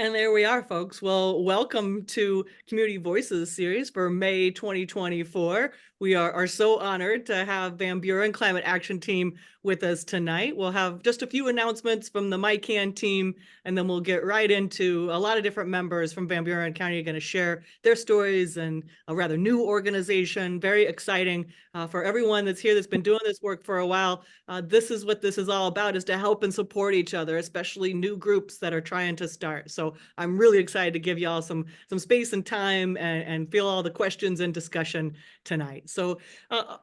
And there we are, folks. Well, welcome to Community Voices series for May 2024. We are so honored to have Van Buren Climate Action Team with us tonight. We'll have just a few announcements from the MyCan team, and then we'll get right into a lot of different members from Van Buren County are going to share their stories and a rather new organization. Very exciting for everyone that's here that's been doing this work for a while. This is what this is all about, is to help and support each other, especially new groups that are trying to start. So I'm really excited to give y'all some space and time and feel all the questions and discussion tonight. So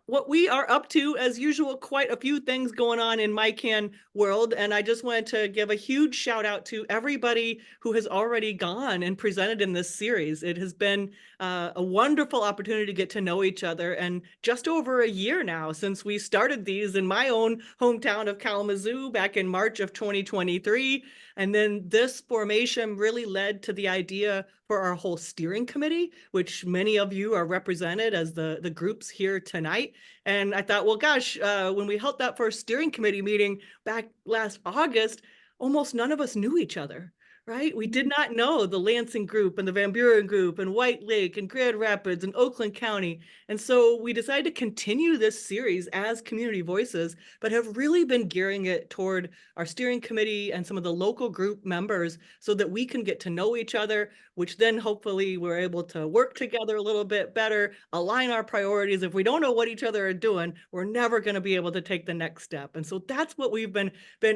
what we are up to, as usual, quite a few things going on in MyCan world. And I just wanted to give a huge shout out to everybody who has already gone and presented in this series. It has been a wonderful opportunity to get to know each other. And just over a year now since we started these in my own hometown of Kalamazoo back in March of 2023. And then this formation really led to the idea for our whole steering committee, which many of you are represented as the groups here tonight. And I thought, well, gosh, when we held that first steering committee meeting back last August, almost none of us knew each other. Right? We did not know the Lansing group and the Van Buren group and White Lake and Grand Rapids and Oakland County. And so we decided to continue this series as Community Voices, but have really been gearing it toward our steering committee and some of the local group members so that we can get to know each other, which then hopefully we're able to work together a little bit better, align our priorities. If we don't know what each other are doing, we're never going to be able to take the next step. And so that's what we've been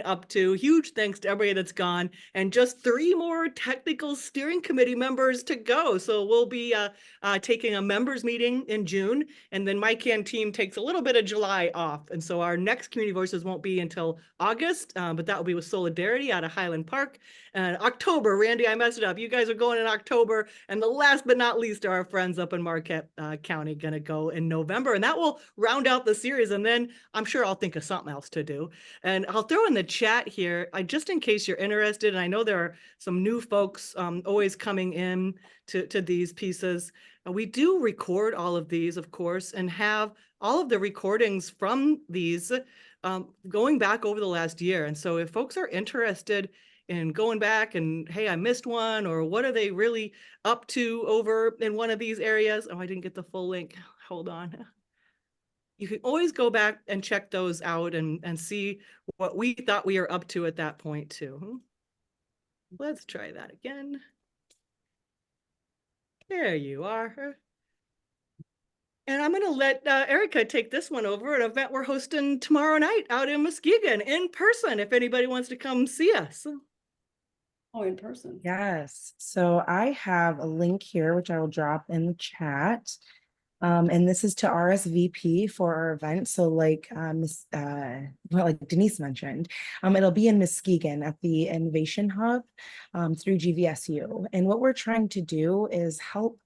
up to. Huge thanks to everybody that's gone, and just 3 more technical steering committee members to go. So we'll be taking a members meeting in June, and then MyCan team takes a little bit of July off. And so our next Community Voices won't be until August, but that will be with Solidarity out of Highland Park. And October, Randy, I messed it up. You guys are going in October. And the last but not least are our friends up in Marquette County going to go in November. And that will round out the series. And then I'm sure I'll think of something else to do. And I'll throw in the chat here, just in case you're interested. And I know there are some new folks always coming in to these pieces. We do record all of these, of course, and have all of the recordings from these going back over the last year. And so if folks are interested in going back and, hey, I missed one, or what are they really up to over in one of these areas? Oh, I didn't get the full link. Hold on. You can always go back and check those out and see what we thought we were up to at that point too. Let's try that again. There you are. And I'm going to let Erica take this one over, an event we're hosting tomorrow night out in Muskegon in person, if anybody wants to come see us. Oh, in person. Yes. So I have a link here, which I will drop in the chat. And this is to RSVP for our event. So like like Denise mentioned, it'll be in Muskegon at the Innovation Hub through GVSU. And what we're trying to do is help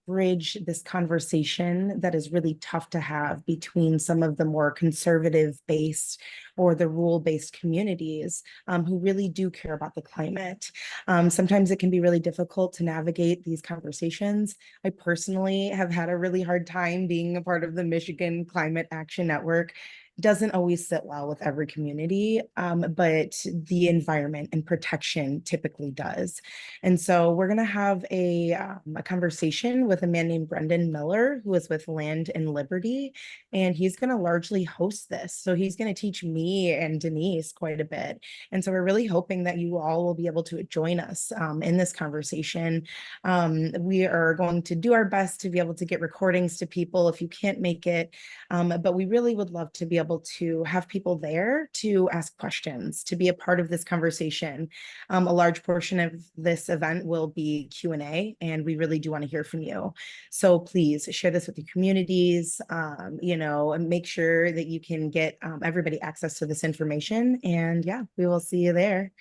bridge this conversation that is really tough to have between some of the more conservative based or the rural based communities who really do care about the climate. Sometimes it can be really difficult to navigate these conversations. I personally have had a really hard time being a part of the Michigan Climate Action Network. Doesn't always sit well with every community, but the environment and protection typically does. And so we're going to have a conversation with a man named Brendan Miller, who is with Land and Liberty, and he's going to largely host this. So he's going to teach me and Denise quite a bit. And so we're really hoping that you all will be able to join us in this conversation. We are going to do our best to be able to get recordings to people if you can't make it, but we really would love to be able to have people there to ask questions, to be a part of this conversation. A large portion of this event will be Q&A, and we really do want to hear from you. So please share this with your communities, and make sure that you can get everybody access to this information. And yeah, we will see you there.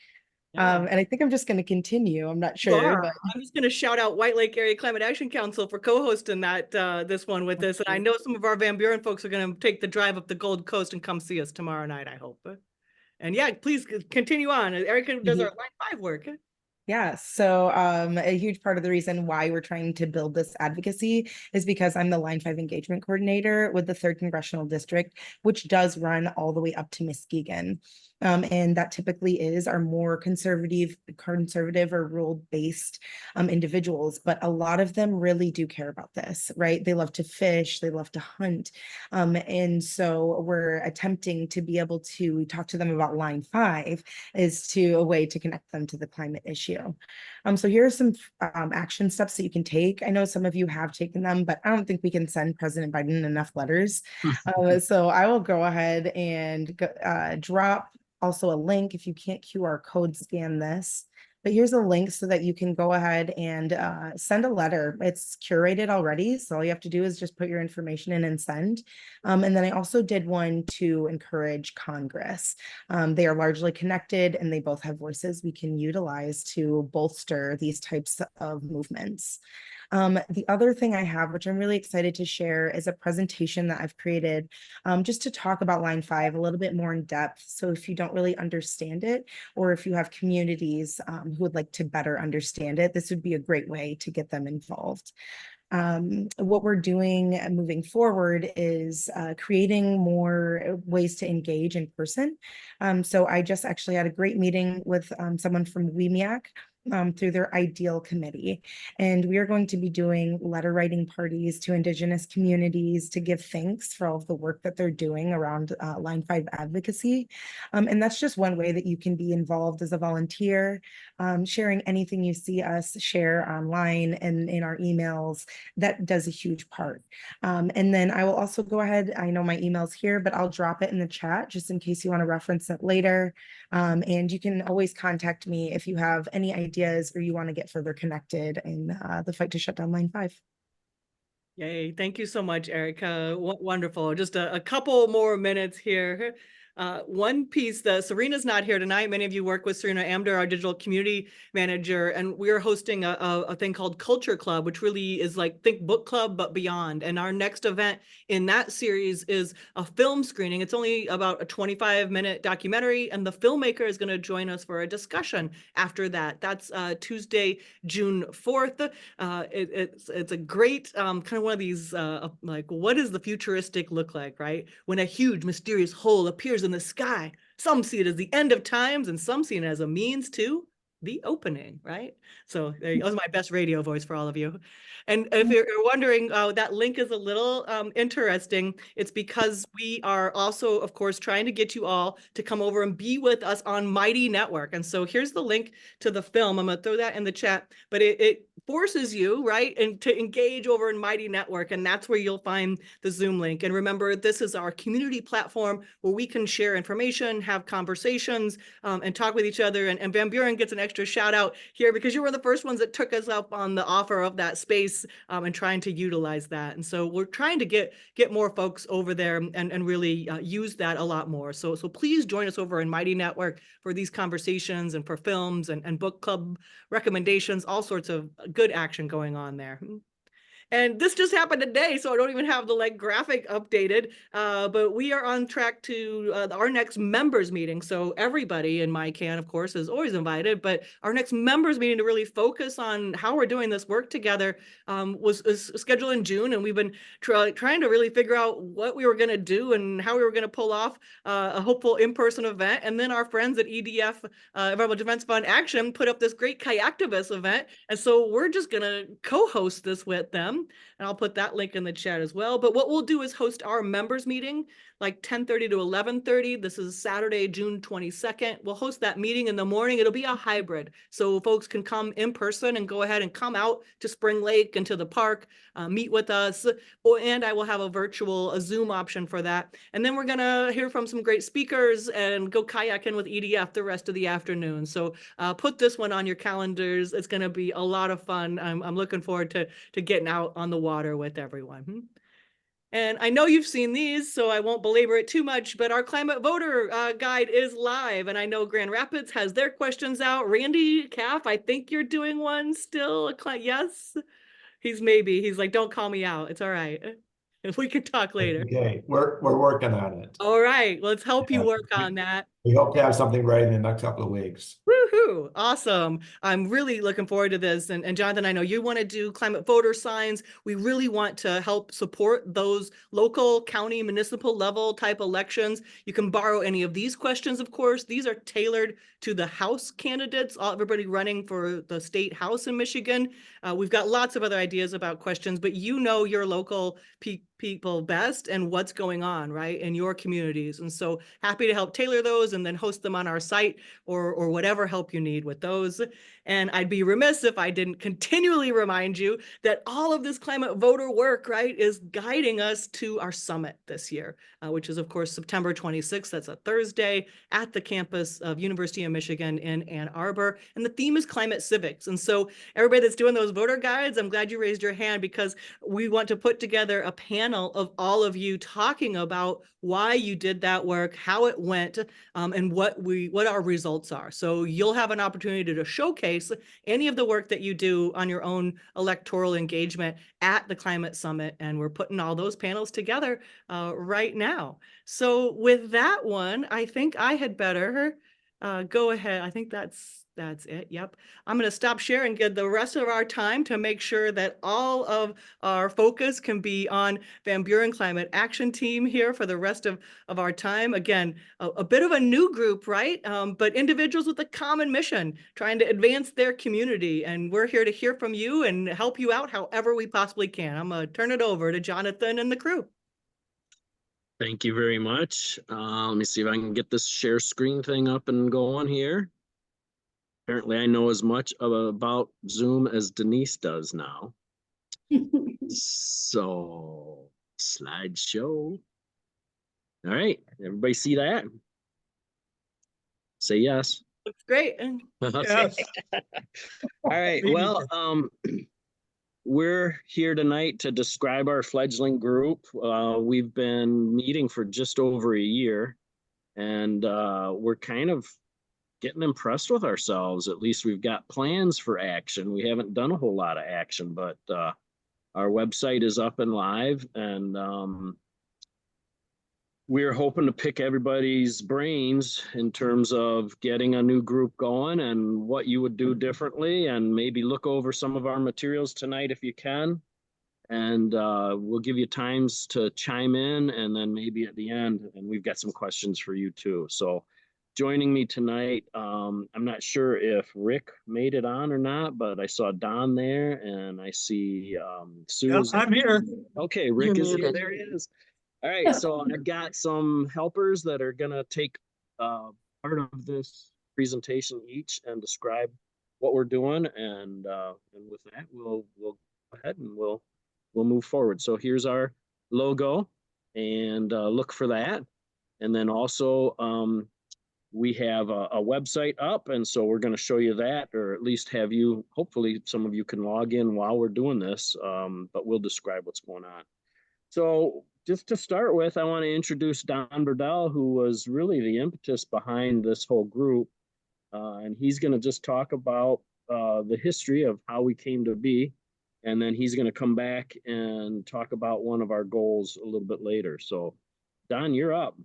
Yeah. And I think I'm just going to continue. I'm not sure, but I'm just going to shout out White Lake Area Climate Action Council for co-hosting that this one with us. And I know some of our Van Buren folks are going to take the drive up the Gold Coast and come see us tomorrow night, I hope. And yeah, please continue on. Erica does our Line 5 work. Yeah, so a huge part of the reason why we're trying to build this advocacy is because I'm the Line 5 engagement coordinator with the 3rd Congressional District, which does run all the way up to Muskegon. And that typically are more conservative or rule-based individuals, but a lot of them really do care about this, right? They love to fish, they love to hunt. And so we're attempting to be able to talk to them about line 5 as to a way to connect them to the climate issue. So here are some action steps that you can take. I know some of you have taken them, but I don't think we can send President Biden enough letters. So I will go ahead and drop also a link if you can't QR code scan this. But here's a link so that you can go ahead and send a letter. It's curated already, so all you have to do is just put your information in and send. And then I also did one to encourage Congress. They are largely connected and they both have voices we can utilize to bolster these types of movements. The other thing I have, which I'm really excited to share, is a presentation that I've created just to talk about line 5 a little bit more in depth. So if you don't really understand it, or if you have communities who would like to better understand it, this would be a great way to get them involved. What we're doing moving forward is creating more ways to engage in person. So I just actually had a great meeting with someone from WEMIAC through their Ideal Committee. And we are going to be doing letter writing parties to Indigenous communities to give thanks for all of the work that they're doing around line 5 advocacy. And that's just one way that you can be involved as a volunteer, sharing anything you see us share online and in our emails. That does a huge part. And then I will also go ahead, I know my email's here, but I'll drop it in the chat just in case you want to reference it later. And you can always contact me if you have any ideas or you want to get further connected in the fight to shut down line 5. Yay. Thank you so much, Erica. Wonderful. Just a couple more minutes here. One piece that Serena's not here tonight. Many of you work with Serena Amder, our digital community manager, and we're hosting a thing called Culture Club, which really is like think book club, but beyond. And our next event in that series is a film screening. It's only about a 25-minute documentary, and the filmmaker is going to join us for a discussion after that. That's Tuesday, June 4th. It's a great kind of one of these like, what does the futuristic look like, right? When a huge mysterious hole appears in the sky. Some see it as the end of times and some see it as a means to the opening, right? So that was my best radio voice for all of you. And if you're wondering, that link is a little interesting. It's because we are also, of course, trying to get you all to come over and be with us on Mighty Network. And so here's the link to the film. I'm going to throw that in the chat, but it forces you, right, and to engage over in Mighty Network, and that's where you'll find the Zoom link. And remember, this is our community platform where we can share information, have conversations, and talk with each other. And Van Buren gets an extra shout out here because you were the first ones that took us up on the offer of that space and trying to utilize that. And so we're trying to get more folks over there and really use that a lot more. So please join us over in Mighty Network for these conversations and for films and book club recommendations, all sorts of good action going on there. And this just happened today, so I don't even have the like graphic updated, but we are on track to our next members meeting. So everybody in MyCan, of course, is always invited, but our next members meeting to really focus on how we're doing this work together is scheduled in June. And we've been trying to really figure out what we were going to do and how we were going to pull off a hopeful in-person event. And then our friends at EDF, Environmental Defense Fund Action, put up this great Kayaktivist event. And so we're just going to co-host this with them. And I'll put that link in the chat as well. But what we'll do is host our members meeting like 10:30 to 11:30. This is Saturday, June 22nd. We'll host that meeting in the morning. It'll be a hybrid. So folks can come in person and go ahead and come out to Spring Lake and to the park, meet with us. And I will have a Zoom option for that. And then we're going to hear from some great speakers and go kayaking with EDF the rest of the afternoon. So put this one on your calendars. It's going to be a lot of fun. I'm looking forward to getting out on the water with everyone. And I know you've seen these, so I won't belabor it too much, but our climate voter guide is live. And I know Grand Rapids has their questions out. Randy Caff, I think you're doing one still. Yes, he's like, don't call me out. It's all right. If we could talk later. Okay, we're working on it. All right, let's help you work on that. We hope to have something ready in the next couple of weeks. Woohoo! Woohoo! Awesome. I'm really looking forward to this. And Jonathan, I know you want to do climate voter signs. We really want to help support those local, county, municipal level type elections. You can borrow any of these questions, of course. These are tailored to the House candidates, everybody running for the state House in Michigan. We've got lots of other ideas about questions, but you know your local people best and what's going on, right, in your communities. And so happy to help tailor those and then host them on our site or whatever help you need with those. And I'd be remiss if I didn't continually remind you that all of this climate voter work, right, is guiding us to our summit this year, which is, of course, September 26th. That's a Thursday at the campus of University of Michigan in Ann Arbor. And the theme is climate civics. And so everybody that's doing those voter guides, I'm glad you raised your hand, because we want to put together a panel of all of you talking about why you did that work, how it went, and what our results are. So you'll have an opportunity to showcase any of the work that you do on your own electoral engagement at the Climate Summit. And we're putting all those panels together right now. So with that one, I think I had better go ahead. I think that's it. Yep. I'm going to stop sharing and give the rest of our time to make sure that all of our focus can be on Van Buren Climate Action Team here for the rest of our time. Again, a bit of a new group, right? But individuals with a common mission, trying to advance their community. And we're here to hear from you and help you out however we possibly can. I'm going to turn it over to Jonathan and the crew. Thank you very much. Let me see if I can get this share screen thing up and going here. Apparently I know as much about Zoom as Denise does now. So, slideshow. All right, everybody see that? Say yes. Looks great. Yes. All right, well, we're here tonight to describe our fledgling group. We've been meeting for just over a year, and we're kind of getting impressed with ourselves. At least we've got plans for action. We haven't done a whole lot of action, but our website is up and live, and we're hoping to pick everybody's brains in terms of getting a new group going and what you would do differently, and maybe look over some of our materials tonight if you can. And we'll give you times to chime in, and then maybe at the end, and we've got some questions for you too. So joining me tonight, I'm not sure if Rick made it on or not, but I saw Don there, and I see Susan. Yep, I'm here. Okay, Rick is here. There he is. All right, so I've got some helpers that are gonna take part of this presentation each and describe what we're doing, and with that, we'll go ahead and we'll move forward. So here's our logo, and look for that. And then also we have a website up, and so we're going to show you that, or at least have you, hopefully some of you can log in while we're doing this, but we'll describe what's going on. So just to start with, I want to introduce Don Burdell, who was really the impetus behind this whole group. And he's going to just talk about the history of how we came to be. And then he's going to come back and talk about one of our goals a little bit later. So Don, you're up.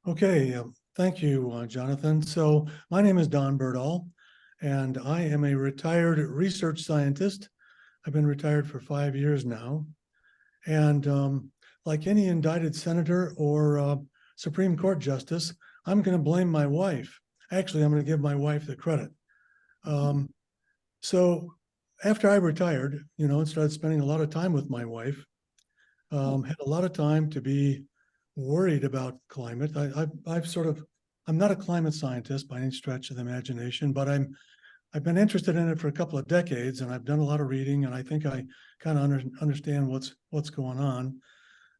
Okay, thank you, Jonathan. So my name is Don Burdell, and I am a retired research scientist. I've been retired for 5 years now. And like any indicted senator or Supreme Court justice, I'm going to blame my wife. Actually, I'm going to give my wife the credit. So after I retired, and started spending a lot of time with my wife, had a lot of time to be worried about climate. I'm not a climate scientist by any stretch of the imagination, but I've been interested in it for a couple of decades, and I've done a lot of reading, and I think I kind of understand what's going on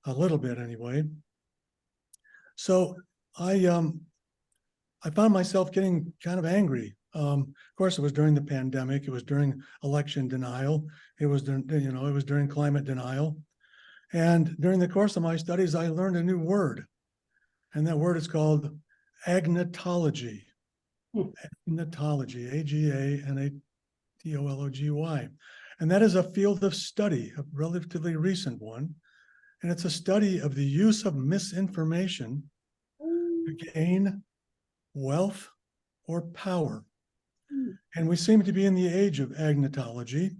a little bit anyway. So I found myself getting kind of angry. Of course, it was during the pandemic. It was during election denial. It was during climate denial. And during the course of my studies, I learned a new word, and that word is called agnotology. Agnotology, A-G-A-N-A-T-O-L-O-G-Y. And that is a field of study, a relatively recent one. And it's a study of the use of misinformation to gain wealth or power. Hmm. And we seem to be in the age of agnotology.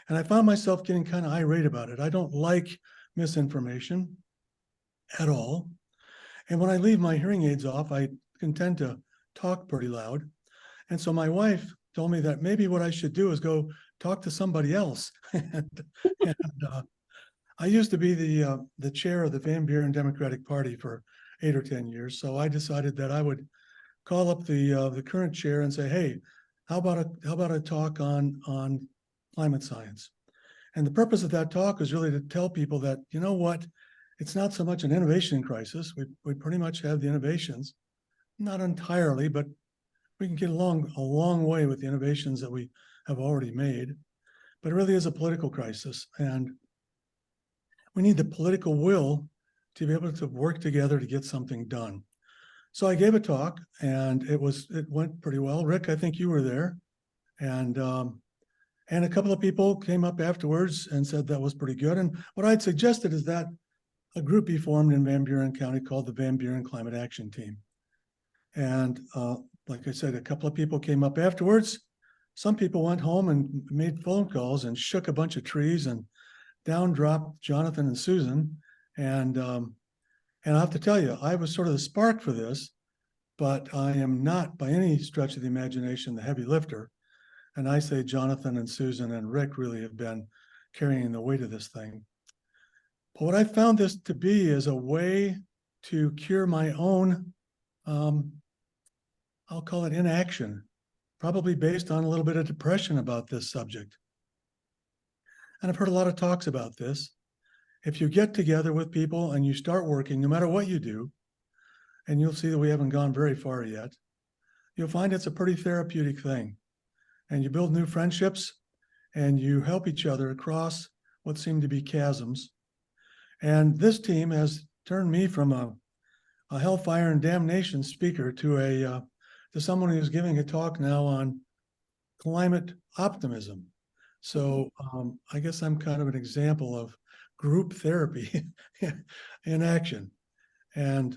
And I found myself getting kind of irate about it. I don't like misinformation at all. And when I leave my hearing aids off, I can tend to talk pretty loud. And so my wife told me that maybe what I should do is go talk to somebody else. and I used to be the chair of the Van Buren Democratic Party for 8 or 10 years. So I decided that I would call up the current chair and say, hey, how about a talk on climate science? And the purpose of that talk is really to tell people that, you know what, it's not so much an innovation crisis. We pretty much have the innovations, not entirely, but we can get along a long way with the innovations that we have already made. But it really is a political crisis. And we need the political will to be able to work together to get something done. So I gave a talk and it went pretty well. Rick, I think you were there. And a couple of people came up afterwards and said that was pretty good. And what I'd suggested is that a group be formed in Van Buren County called the Van Buren Climate Action Team. And like I said, a couple of people came up afterwards. Some people went home and made phone calls and shook a bunch of trees, and down dropped Jonathan and Susan. And I have to tell you, I was sort of the spark for this, but I am not by any stretch of the imagination the heavy lifter. And I say Jonathan and Susan and Rick really have been carrying the weight of this thing. But what I found this to be is a way to cure my own, I'll call it inaction, probably based on a little bit of depression about this subject. And I've heard a lot of talks about this. If you get together with people and you start working, no matter what you do, and you'll see that we haven't gone very far yet, you'll find it's a pretty therapeutic thing. And you build new friendships and you help each other across what seem to be chasms. And this team has turned me from a hellfire and damnation speaker to someone who's giving a talk now on climate optimism. So I guess I'm kind of an example of group therapy in action. And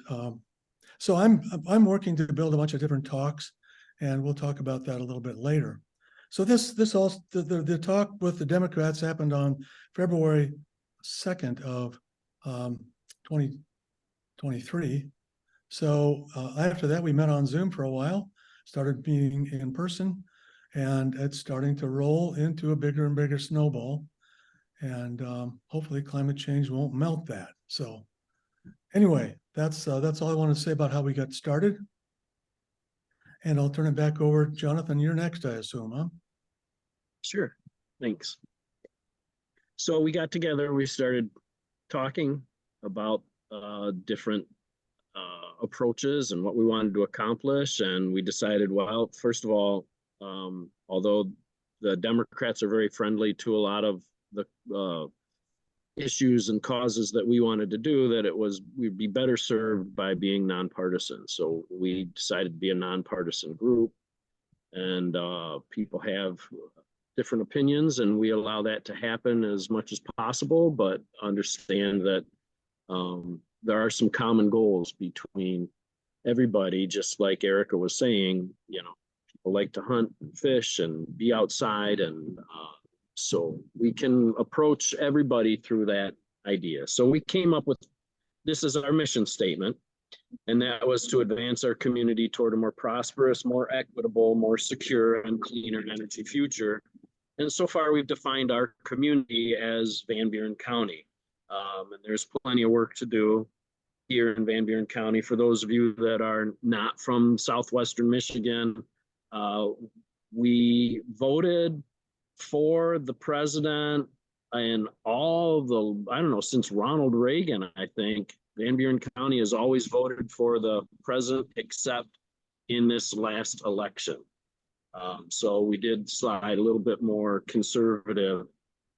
so I'm working to build a bunch of different talks, and we'll talk about that a little bit later. So the talk with the Democrats happened on February 2nd of 2023. So after that, we met on Zoom for a while, started meeting in person, and it's starting to roll into a bigger and bigger snowball. And hopefully climate change won't melt that. So anyway, that's all I want to say about how we got started. And I'll turn it back over. Jonathan, you're next, I assume, huh? Sure, thanks. So we got together, we started talking about different approaches and what we wanted to accomplish. And we decided, well, first of all, although the Democrats are very friendly to a lot of the issues and causes that we wanted to do, that we'd be better served by being nonpartisan. So we decided to be a nonpartisan group, and people have different opinions, and we allow that to happen as much as possible, but understand that there are some common goals between everybody. Just like Erica was saying, people like to hunt and fish and be outside, and so we can approach everybody through that idea. So we came up with, this is our mission statement, and that was to advance our community toward a more prosperous, more equitable, more secure, and cleaner energy future. And so far, we've defined our community as Van Buren County. And there's plenty of work to do here in Van Buren County. For those of you that are not from Southwestern Michigan, we voted for the president and all the, I don't know, since Ronald Reagan, I think, Van Buren County has always voted for the president, except in this last election. So we did slide a little bit more conservative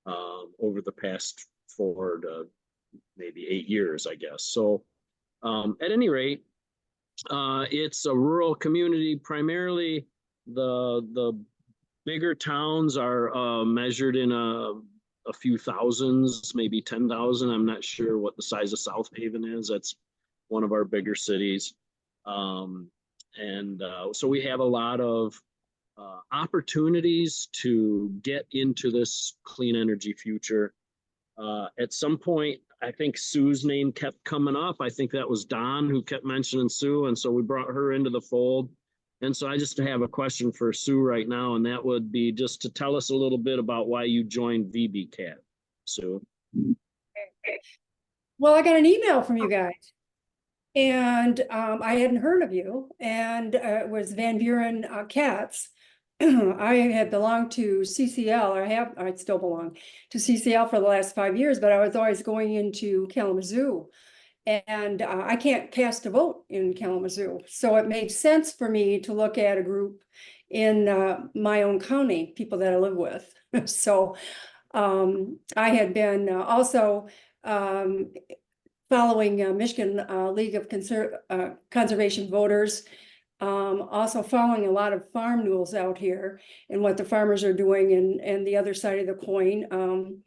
over the past 4 to maybe 8 years, I guess. So at any rate, it's a rural community. Primarily, the bigger towns are measured in a few thousands, maybe 10,000. I'm not sure what the size of South Haven is. That's one of our bigger cities. And so we have a lot of opportunities to get into this clean energy future. At some point, I think Sue's name kept coming up. I think that was Don who kept mentioning Sue, and so we brought her into the fold. And so I just have a question for Sue right now, and that would be just to tell us a little bit about why you joined VBCAT, Sue. Well, I got an email from you guys. And I hadn't heard of you, and it was Van Buren Cats. I had belonged to CCL, or I still belong to CCL for the last 5 years, but I was always going into Kalamazoo. And I can't cast a vote in Kalamazoo. So it made sense for me to look at a group in my own county, people that I live with. So I had been also following Michigan League of Conservation Voters, also following a lot of farm news out here and what the farmers are doing and the other side of the coin.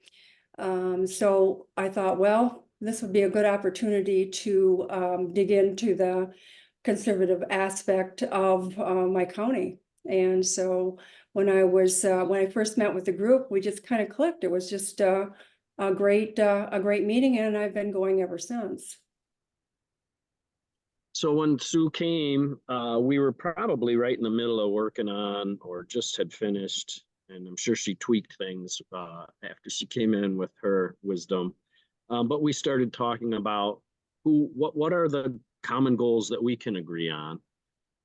So I thought, well, this would be a good opportunity to dig into the conservative aspect of my county. And so when I first met with the group, we just kind of clicked. It was just a great meeting, and I've been going ever since. So when Sue came, we were probably right in the middle of working on, or just had finished, and I'm sure she tweaked things after she came in with her wisdom. But we started talking about what are the common goals that we can agree on.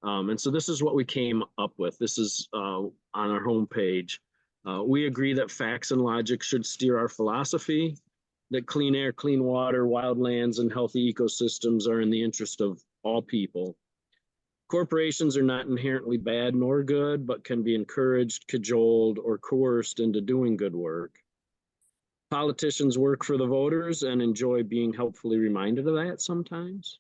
And so this is what we came up with. This is on our homepage. We agree that facts and logic should steer our philosophy, that clean air, clean water, wildlands, and healthy ecosystems are in the interest of all people. Corporations are not inherently bad nor good, but can be encouraged, cajoled, or coerced into doing good work. Politicians work for the voters and enjoy being helpfully reminded of that sometimes.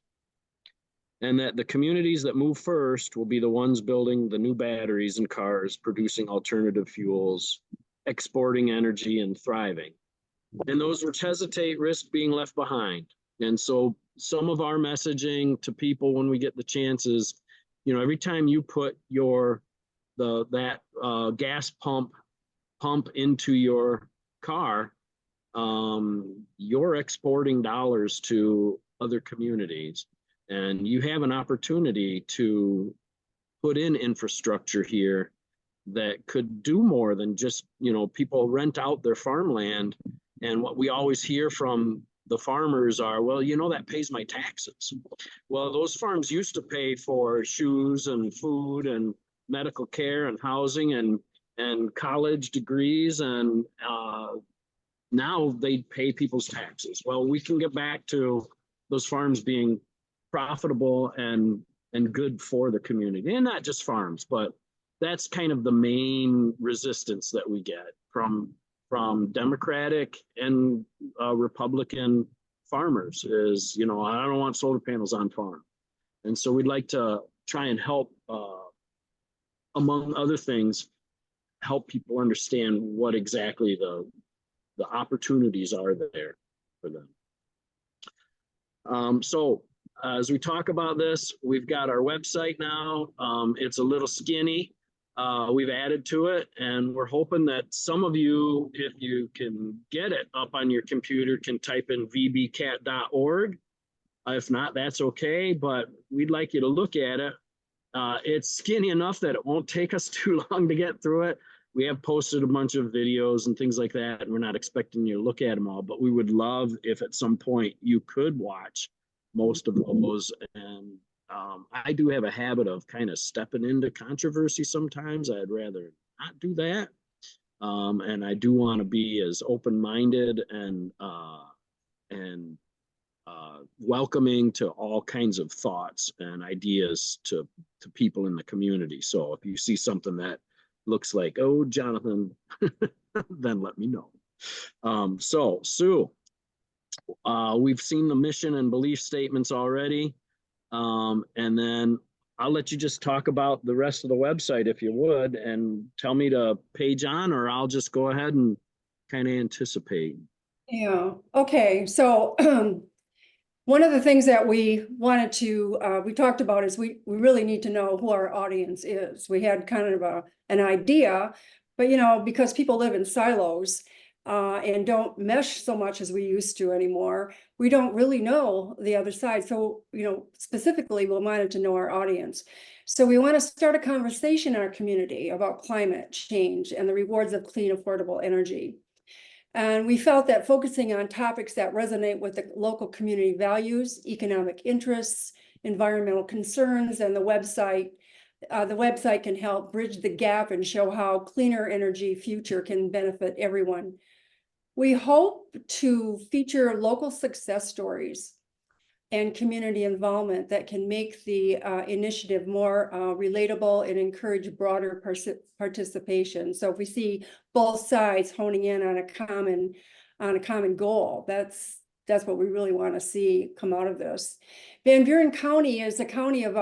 And that the communities that move first will be the ones building the new batteries and cars, producing alternative fuels, exporting energy, and thriving. And those which hesitate risk being left behind. And so some of our messaging to people when we get the chances, you know, every time you put that gas pump into your car, you're exporting dollars to other communities. And you have an opportunity to put in infrastructure here that could do more than just, you know, people rent out their farmland. And what we always hear from the farmers are, well, you know, that pays my taxes. Well, those farms used to pay for shoes and food and medical care and housing and college degrees, and now they pay people's taxes. Well, we can get back to those farms being profitable and good for the community, and not just farms, but that's kind of the main resistance that we get from Democratic and Republican farmers is, you know, I don't want solar panels on farm. And so we'd like to try and help, among other things, help people understand what exactly the opportunities are there for them. So as we talk about this, we've got our website now. It's a little skinny. We've added to it, and we're hoping that some of you, if you can get it up on your computer, can type in vbcat.org. If not, that's okay, but we'd like you to look at it. It's skinny enough that it won't take us too long to get through it. We have posted a bunch of videos and things like that, and we're not expecting you to look at them all, but we would love if at some point you could watch most of those. And I do have a habit of kind of stepping into controversy sometimes. I'd rather not do that. And I do want to be as open-minded and welcoming to all kinds of thoughts and ideas to people in the community. So if you see something that looks like, oh, Jonathan, then let me know. So Sue, we've seen the mission and belief statements already. And then I'll let you just talk about the rest of the website if you would, and tell me to page on, or I'll just go ahead and kind of anticipate. Yeah, okay, so One of the things that we wanted to, we talked about is we really need to know who our audience is. We had kind of an idea, but because people live in silos and don't mesh so much as we used to anymore, we don't really know the other side. So, specifically, we wanted to know our audience. So we want to start a conversation in our community about climate change and the rewards of clean, affordable energy. And we felt that focusing on topics that resonate with the local community values, economic interests, environmental concerns, and the website can help bridge the gap and show how cleaner energy future can benefit everyone. We hope to feature local success stories and community involvement that can make the initiative more relatable and encourage broader participation. So if we see both sides honing in on a common goal, that's what we really want to see come out of this. Van Buren County is a county of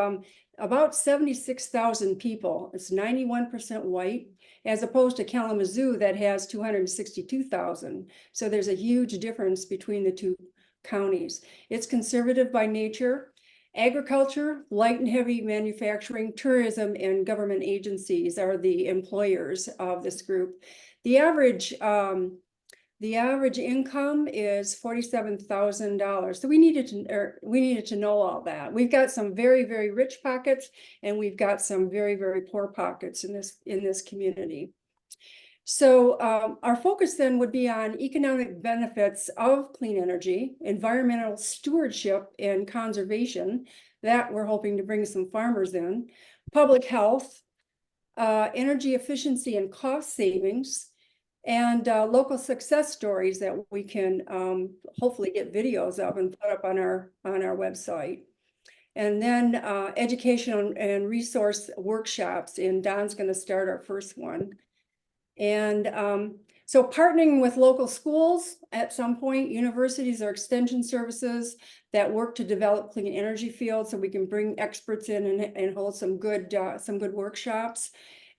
about 76,000 people. It's 91% white, as opposed to Kalamazoo that has 262,000. So there's a huge difference between the two counties. It's conservative by nature. Agriculture, light and heavy manufacturing, tourism, and government agencies are the employers of this group. The average income is $47,000. So we needed to know all that. We've got some very, very rich pockets, and we've got some very, very poor pockets in this community. So our focus then would be on economic benefits of clean energy, environmental stewardship and conservation, that we're hoping to bring some farmers in, public health, energy efficiency and cost savings, and local success stories that we can hopefully get videos of and put up on our website. And then education and resource workshops, and Don's going to start our first one. And so partnering with local schools at some point, universities or extension services that work to develop clean energy fields, so we can bring experts in and hold some good workshops.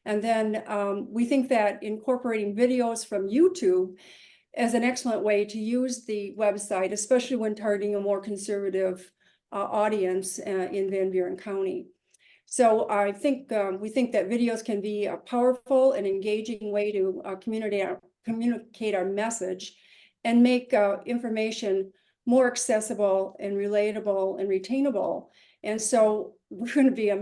And then we think that incorporating videos from YouTube is an excellent way to use the website, especially when targeting a more conservative audience in Van Buren County. So I think we think that videos can be a powerful and engaging way to communicate our message and make information more accessible and relatable and retainable. And so we're going to be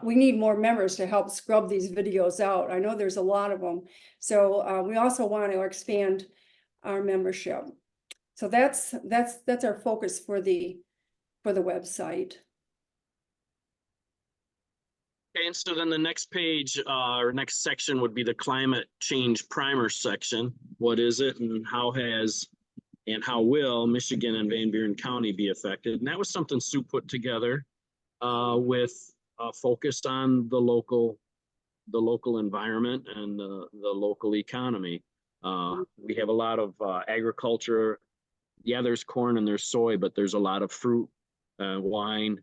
we need more members to help scrub these videos out. I know there's a lot of them. So we also want to expand our membership. So that's our focus for the website. Okay, and so then the next page or next section would be the climate change primer section. What is it, and how will Michigan and Van Buren County be affected? And that was something Sue put together with focused on the local environment and the local economy. We have a lot of agriculture. Yeah, there's corn and there's soy, but there's a lot of fruit, wine,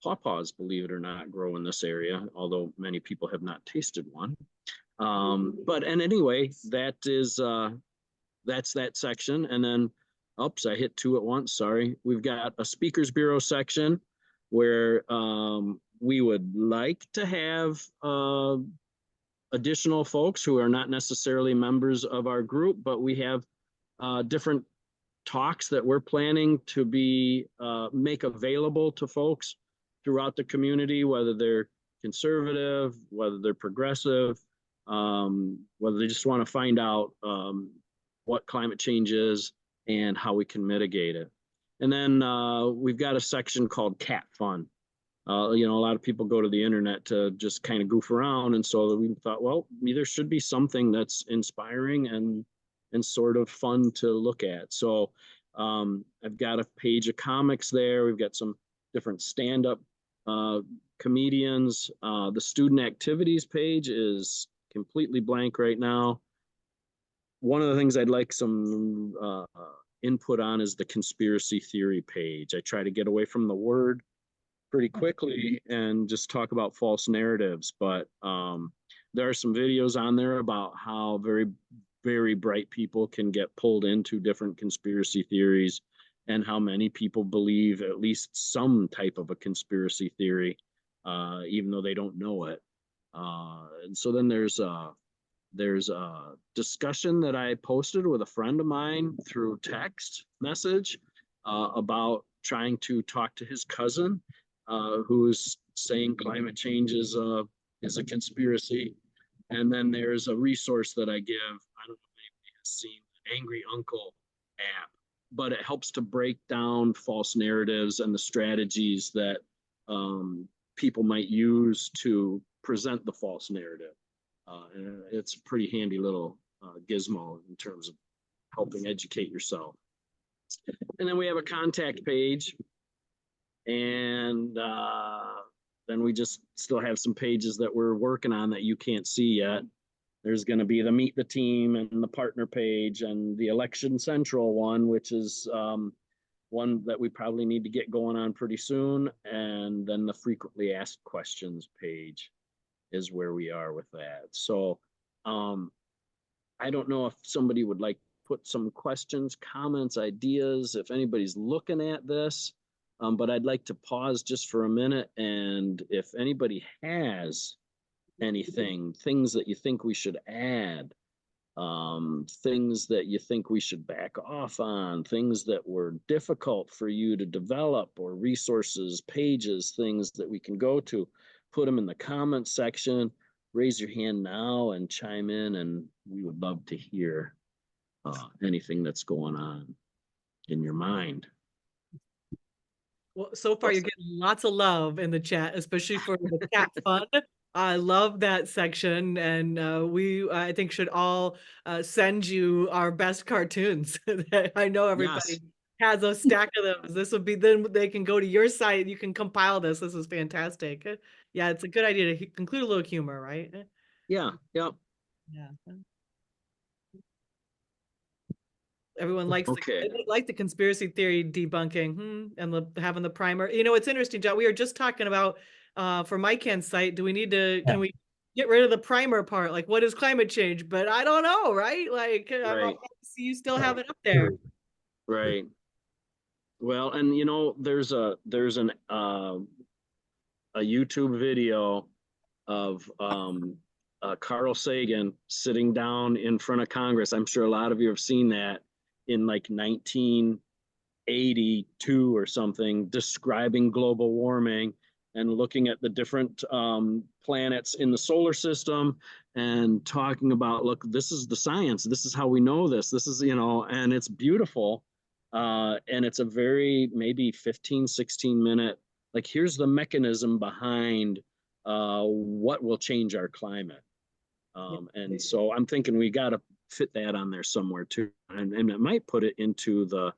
pawpaws, believe it or not, grow in this area, although many people have not tasted one. And anyway, that's that section. And then, oops, I hit two at once, sorry. We've got a speakers bureau section where we would like to have additional folks who are not necessarily members of our group, but we have different talks that we're planning to be make available to folks throughout the community, whether they're conservative, whether they're progressive, whether they just want to find out what climate change is and how we can mitigate it. And then we've got a section called Cat Fun. A lot of people go to the internet to just kind of goof around. And so we thought, well, there should be something that's inspiring and sort of fun to look at. So I've got a page of comics there. We've got some different stand-up comedians. The student activities page is completely blank right now. One of the things I'd like some input on is the conspiracy theory page. I try to get away from the word pretty quickly and just talk about false narratives, but there are some videos on there about how very, very bright people can get pulled into different conspiracy theories and how many people believe at least some type of a conspiracy theory, even though they don't know it. And so then there's a discussion that I posted with a friend of mine through text message about trying to talk to his cousin, who's saying climate change is a conspiracy. And then there's a resource that I give. I don't know if anybody has seen the Angry Uncle app, but it helps to break down false narratives and the strategies that people might use to present the false narrative. And it's a pretty handy little gizmo in terms of helping educate yourself. And then we have a contact page, and then we just still have some pages that we're working on that you can't see yet. There's going to be the Meet the Team and the partner page and the Election Central one, which is one that we probably need to get going on pretty soon. And then the frequently asked questions page is where we are with that. So I don't know if somebody would like put some questions, comments, ideas, if anybody's looking at this. But I'd like to pause just for a minute, and if anybody has anything, things that you think we should add, things that you think we should back off on, things that were difficult for you to develop, or resources, pages, things that we can go to, put them in the comments section, raise your hand now and chime in, and we would love to hear anything that's going on in your mind. Well, so far you're getting lots of love in the chat, especially for the cat fun. I love that section, and I think should all send you our best cartoons. I know everybody has a stack of them. This would be, then they can go to your site. You can compile this. This is fantastic. Yeah, it's a good idea to include a little humor, right? Yeah. Yeah. Everyone likes the conspiracy theory debunking and having the primer. You know, it's interesting, John. We were just talking about for MyCan's site. Do we need to? Can we get rid of the primer part? Like, what is climate change? But I don't know, right? Like, I see you still have it up there. Right. Well, and you know, there's a YouTube video of Carl Sagan sitting down in front of Congress. I'm sure a lot of you have seen that, in like 1982 or something, describing global warming and looking at the different planets in the solar system and talking about, look, this is the science. This is how we know this. This is, you know, and it's beautiful. And it's a very, maybe 15, 16 minute, like, here's the mechanism behind what will change our climate. And so I'm thinking we got to fit that on there somewhere too. And it might put it into the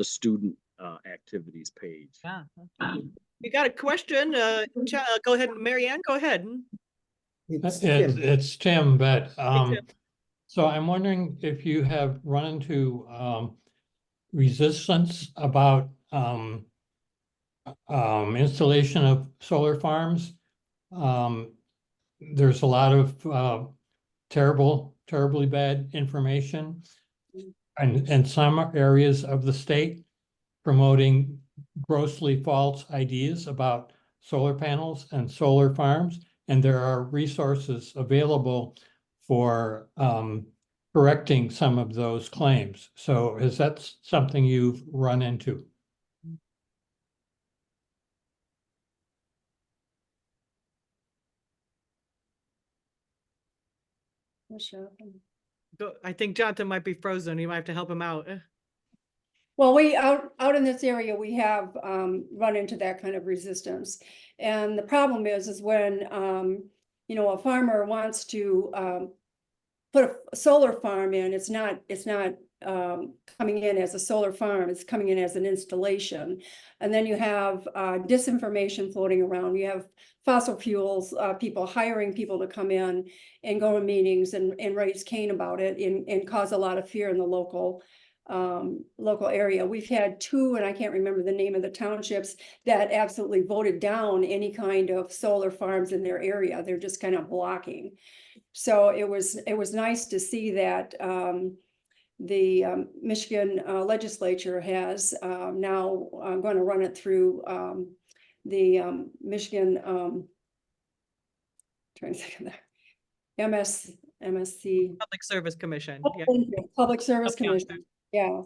student activities page. Yeah. You got a question? Go ahead, Marianne, go ahead. It's Tim, but Tim. so I'm wondering if you have run into resistance about installation of solar farms. There's a lot of terribly bad information and some areas of the state promoting grossly false ideas about solar panels and solar farms. And there are resources available for correcting some of those claims. So is that something you've run into? I think Jonathan might be frozen. You might have to help him out. Well, we out in this area, we have run into that kind of resistance. And the problem is when you know, a farmer wants to put a solar farm in, it's not coming in as a solar farm, it's coming in as an installation. And then you have disinformation floating around. You have fossil fuels, people hiring people to come in and go to meetings and raise Cain about it and cause a lot of fear in the local area. We've had two, and I can't remember the name of the townships, that absolutely voted down any kind of solar farms in their area. They're just kind of blocking. So it was nice to see that Michigan legislature has now going to run it through the Michigan trying to think of that MSC Public Service Commission. Yeah. Public Service Okay. Commission. Yeah.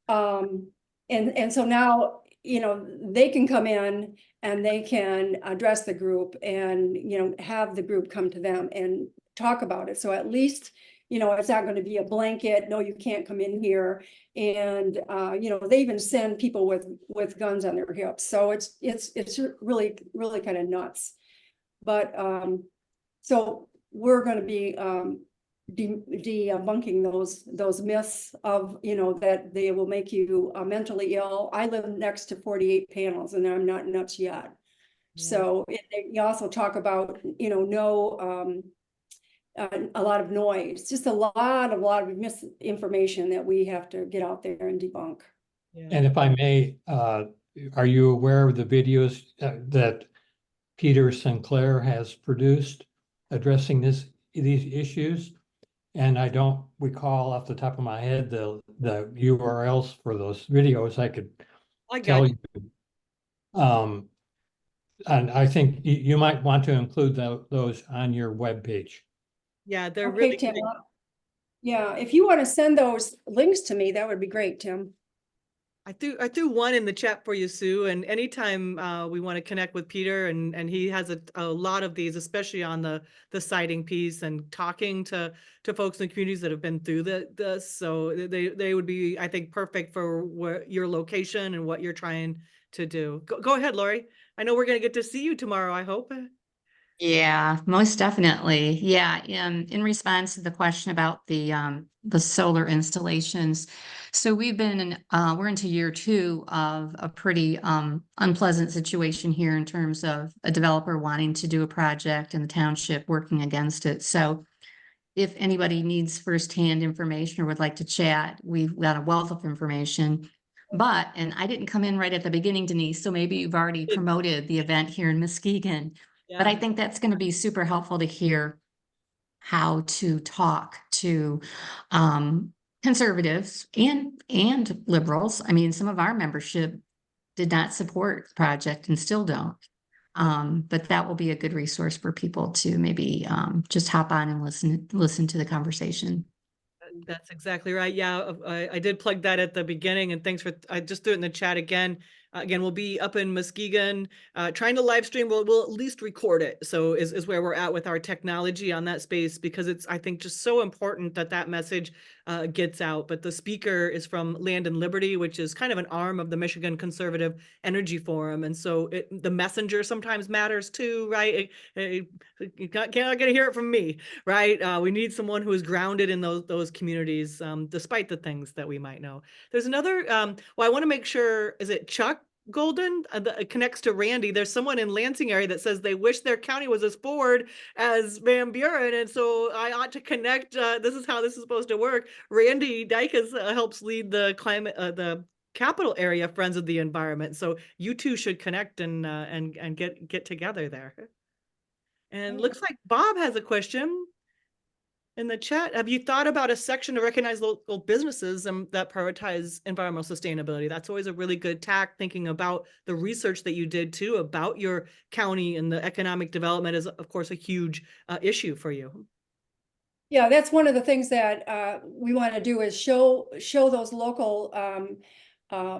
And so now, you know, they can come in and they can address the group and, you know, have the group come to them and talk about it. So at least, you know, it's not going to be a blanket, no, you can't come in here. And, you know, they even send people with guns on their hips. So it's really, really kind of nuts. But, so we're going to be, debunking those myths of, you know, that they will make you mentally ill. I live next to 48 panels and I'm not nuts yet. Yeah. So you also talk about, you know, a lot of noise, just a lot of misinformation that we have to get out there and debunk. Yeah. And if I may, are you aware of the videos that Peter Sinclair has produced addressing these issues? And I don't recall off the top of my head the URLs for those videos. I could I got tell you. you. And I think you might want to include those on your webpage. Yeah, they're Okay, really Tim. great. Yeah, if you want to send those links to me, that would be great, Tim. I threw one in the chat for you, Sue, and anytime we want to connect with Peter and he has a lot of these, especially on the sighting piece and talking to folks in communities that have been through this. So they would be, I think, perfect for your location and what you're trying to do. Go ahead, Lori. I know we're going to get to see you tomorrow, I hope. Yeah, most definitely. Yeah, in response to the question about the solar installations. So we've been we're into year 2 of a pretty unpleasant situation here in terms of a developer wanting to do a project and the township working against it. So if anybody needs firsthand information or would like to chat, we've got a wealth of information. But, and I didn't come in right at the beginning, Denise, so maybe you've already promoted the event here in Muskegon. But I think that's going to be super helpful to hear how to talk to conservatives and liberals. I mean, some of our membership did not support the project and still don't. But that will be a good resource for people to maybe just hop on and listen to the conversation. That's exactly right. Yeah, I did plug that at the beginning, and thanks for, I just threw it in the chat again. Again, we'll be up in Muskegon, trying to live stream. We'll at least record it. So is where we're at with our technology on that space, because it's, I think, just so important that message gets out. But the speaker is from Land and Liberty, which is kind of an arm of the Michigan Conservative Energy Forum. And so the messenger sometimes matters too, right? You're not gonna hear it from me, right? We need someone who is grounded in those communities, despite the things that we might know. There's another, well, I want to make sure, is it Chuck Golden that connects to Randy? There's someone in Lansing area that says they wish their county was as forward as Van Buren, and so I ought to connect. This is how this is supposed to work. Randy Dykes helps lead the climate, the capital area Friends of the Environment. So you two should connect and get together there. And looks like Bob has a question in the chat. Have you thought about a section to recognize local businesses that prioritize environmental sustainability? That's always a really good tack, thinking about the research that you did too about your county, and the economic development is, of course, a huge issue for you. Yeah, that's one of the things that we want to do is show those local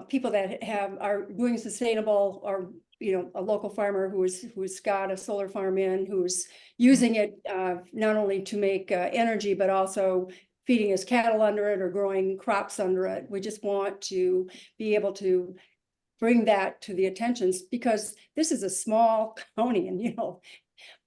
people that are doing sustainable, or a local farmer who's got a solar farm who's using it not only to make energy, but also feeding his cattle under it or growing crops under it. We just want to be able to bring that to the attentions, because this is a small county, and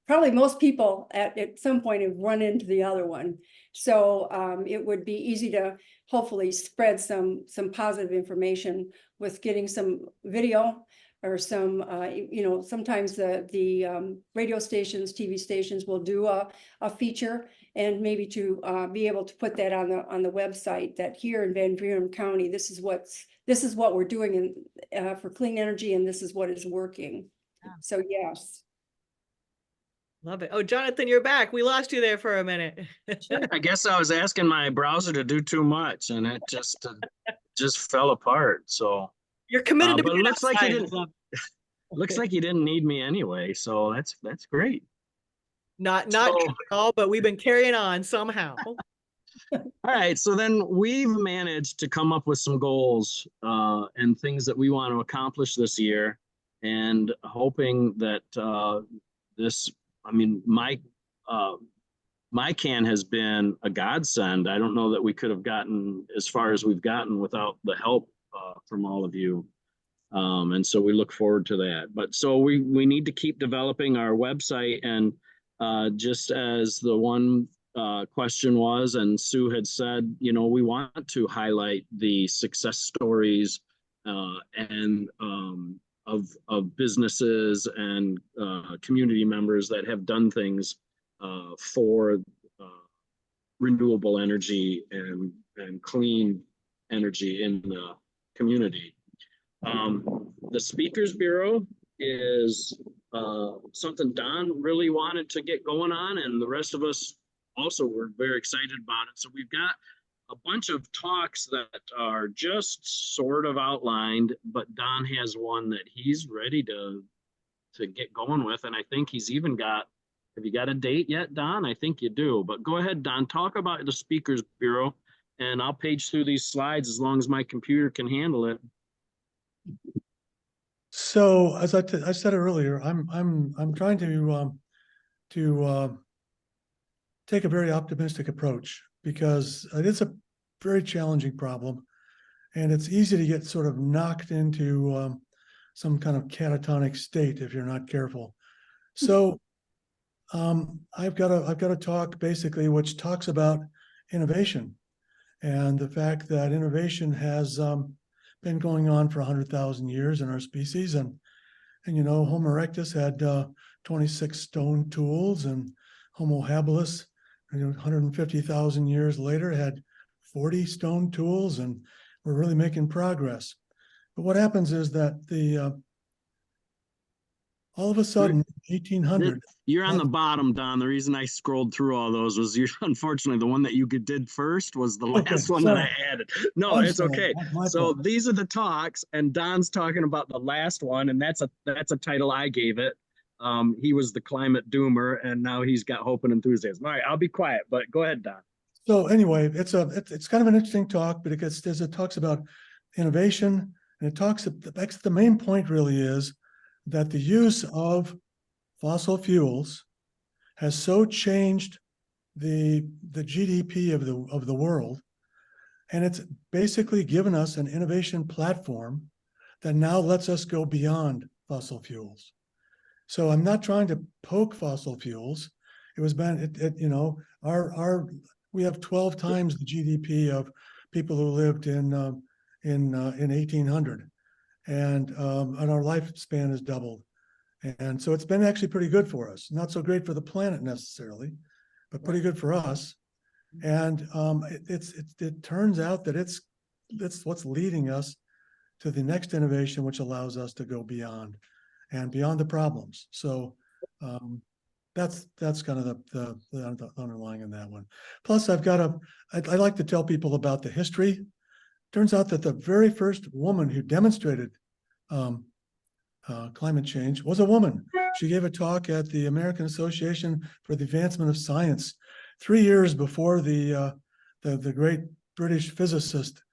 probably most people at some point have run into the other one. So it would be easy to hopefully spread some positive information with getting some video, or some, sometimes the radio stations, TV stations will do a feature, and maybe to be able to put that on the website, that here in Van Buren County, this is what we're doing for clean energy, and this is what is working. Yeah. So yes. Love it. Oh, Jonathan, you're back. We lost you there for a minute. I guess I was asking my browser to do too much and it just fell apart. So, You're committed to but it being looks like he outside. didn't, looks like he didn't need me anyway. So that's great. Not So, true at all, but we've been carrying on somehow. all right. So then we've managed to come up with some goals and things that we want to accomplish this year, and hoping that this, I mean, my can has been a godsend. I don't know that we could have gotten as far as we've gotten without the help from all of you. And so we look forward to that. But so we need to keep developing our website. And just as the one question was, and Sue had said, you know, we want to highlight the success stories and of businesses and community members that have done things for renewable energy and clean energy in the community. The Speakers Bureau is something Don really wanted to get going on, and the rest of us also were very excited about it. So we've got a bunch of talks that are just sort of outlined, but Don has one that he's ready to get going with, and I think he's even got. Have you got a date yet, Don? I think you do, but go ahead, Don. Talk about the Speakers Bureau, and I'll page through these slides as long as my computer can handle it. So as I said earlier, I'm trying to take a very optimistic approach, because it is a very challenging problem, and it's easy to get sort of knocked into some kind of catatonic state if you're not careful. So I've got a talk basically which talks about innovation and the fact that innovation has been going on for 100,000 years in our species, and you know, Homo erectus had 26 stone tools, and Homo habilis, you know, 150,000 years later had 40 stone tools, and we're really making progress. But what happens is that all of a sudden, 1800. You're on the bottom, Don. The reason I scrolled through all those was unfortunately the one that you did first was the last one that I added. No, I'm it's sorry. okay. My So fault. these are the talks, and Don's talking about the last one, and that's a title I gave it. He was the climate doomer, and now he's got hope and enthusiasm. All right, I'll be quiet, but go ahead, Don. So anyway, it's kind of an interesting talk, but it talks about innovation, and the main point really is that the use of fossil fuels has so changed the GDP of the world, and it's basically given us an innovation platform that now lets us go beyond fossil fuels. So I'm not trying to poke fossil fuels. You know, we have 12 times the GDP of people who lived in 1800, and our lifespan has doubled. And so it's been actually pretty good for us. Not so great for the planet necessarily, but pretty good for us. And it turns out that it's what's leading us to the next innovation, which allows us to go beyond the problems. So that's kind of the underlying in that one. Plus, I like to tell people about the history. Turns out that the very first woman who demonstrated climate change was a woman. She gave a talk at the American Association for the Advancement of Science 3 years before the great British physicist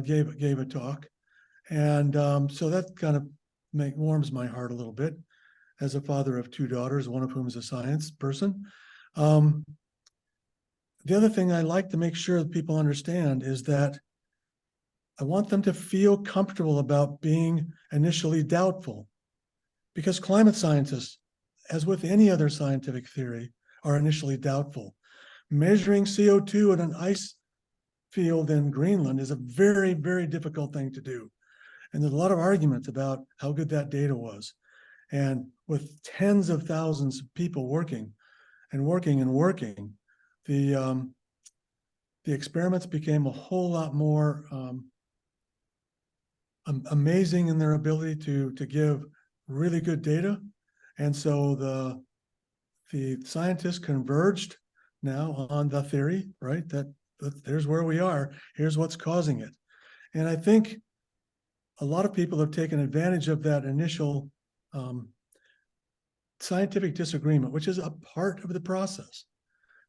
gave a talk, and so that kind of warms my heart a little bit as a father of 2 daughters, one of whom is a science person. The other thing I like to make sure that people understand is that I want them to feel comfortable about being initially doubtful, because climate scientists, as with any other scientific theory, are initially doubtful. Measuring CO2 in an ice field in Greenland is a very, very difficult thing to do. And there's a lot of arguments about how good that data was. And with tens of thousands of people working, the experiments became a whole lot more amazing in their ability to give really good data. And so the scientists converged now on the theory, right? That there's where we are. Here's what's causing it. And I think a lot of people have taken advantage of that initial scientific disagreement, which is a part of the process,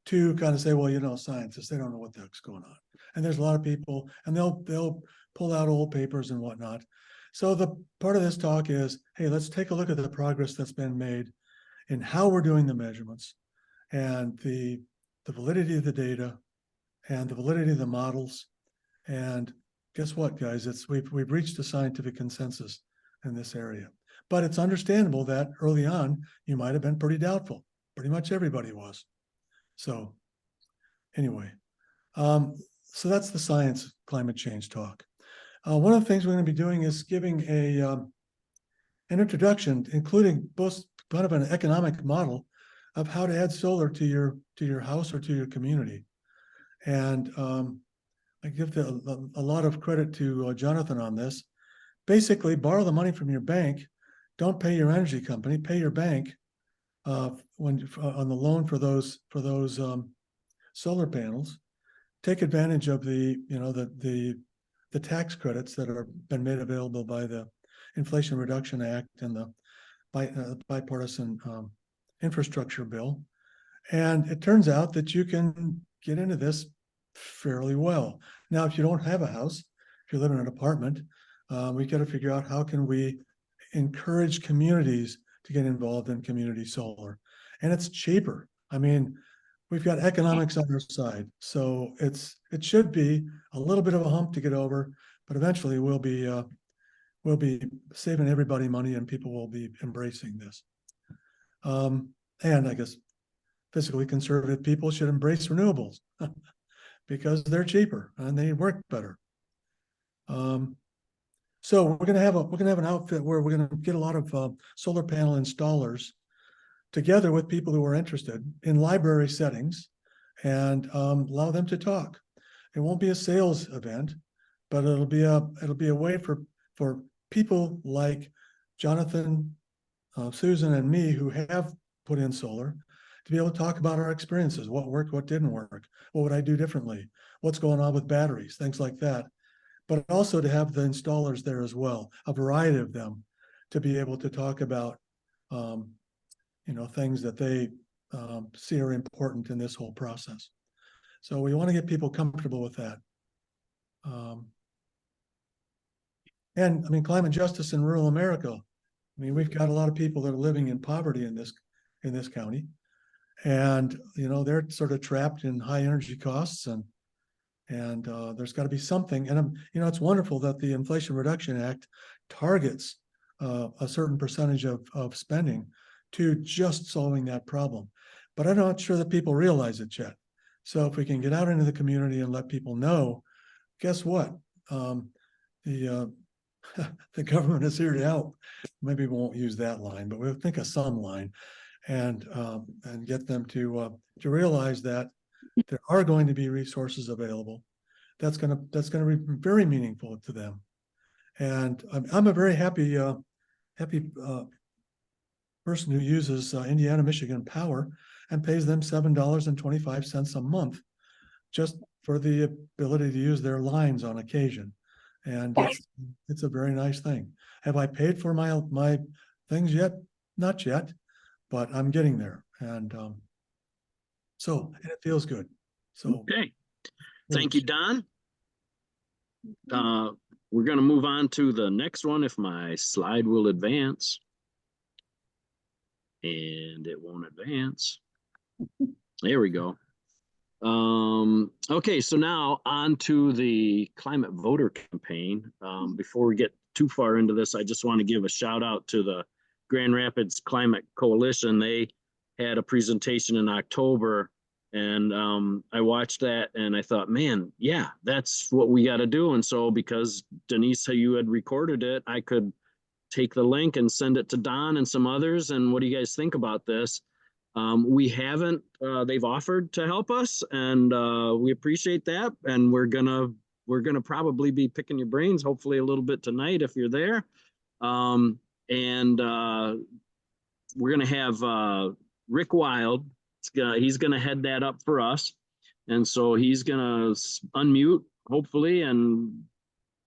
to kind of say, well, you know, scientists, they don't know what the heck's going on. And there's a lot of people, and they'll pull out old papers and whatnot. So the part of this talk is, hey, let's take a look at the progress that's been made in how we're doing the measurements and the validity of the data and the validity of the models. And guess what, guys? We've reached a scientific consensus in this area. But it's understandable that early on, you might have been pretty doubtful. Pretty much everybody was. So anyway, so that's the science climate change talk. One of the things we're going to be doing is giving an introduction, including both kind of an economic model of how to add solar to your house or to your community. And I give a lot of credit to Jonathan on this. Basically, borrow the money from your bank. Don't pay your energy company. Pay your bank on the loan for those solar panels. Take advantage of the tax credits that are been made available by the Inflation Reduction Act and the bipartisan infrastructure bill. And it turns out that you can get into this fairly well. Now, if you don't have a house, if you live in an apartment, we got to figure out how can we encourage communities to get involved in community solar. And it's cheaper. I mean, we've got economics on our side. So it should be a little bit of a hump to get over, but eventually we'll be saving everybody money and people will be embracing this. And I guess fiscally conservative people should embrace renewables because they're cheaper and they work better. So we're gonna have an outfit where we're gonna get a lot of solar panel installers together with people who are interested in library settings and allow them to talk. It won't be a sales event, but it'll be a way for people like Jonathan, Susan, and me who have put in solar to be able to talk about our experiences, what worked, what didn't work, what would I do differently, what's going on with batteries, things like that. But also to have the installers there as well, a variety of them, to be able to talk about things that they see are important in this whole process. So we want to get people comfortable with that. And I mean, climate justice in rural America. I mean, we've got a lot of people that are living in poverty in this county, and they're sort of trapped in high energy costs, and there's got to be something. And it's wonderful that the Inflation Reduction Act targets a certain percentage of spending to just solving that problem. But I'm not sure that people realize it yet. So if we can get out into the community and let people know, guess what? The government is here to help. Maybe we won't use that line, but we'll think of some line and get them to realize that there are going to be resources available. That's gonna be very meaningful to them. And I'm a very happy person who uses Indiana, Michigan Power and pays them $7.25 a month just for the ability to use their lines on occasion. And it's a very nice thing. Have I paid for my things yet? Not yet, but I'm getting there. And so it feels good. So okay. Thank you, Don. We're going to move on to the next one if my slide will advance. And it won't advance. There we go. Okay, so now on to the climate voter campaign. Before we get too far into this, I just want to give a shout out to the Grand Rapids Climate Coalition. They had a presentation in October, and I watched that and I thought, man, yeah, that's what we got to do. And so because Denise, you had recorded it, I could take the link and send it to Don and some others. And what do you guys think about this? We haven't, they've offered to help us, and we appreciate that. And we're gonna probably be picking your brains, hopefully a little bit tonight if you're there. We're gonna have Rick Wild. He's gonna head that up for us. And so he's gonna unmute, hopefully, and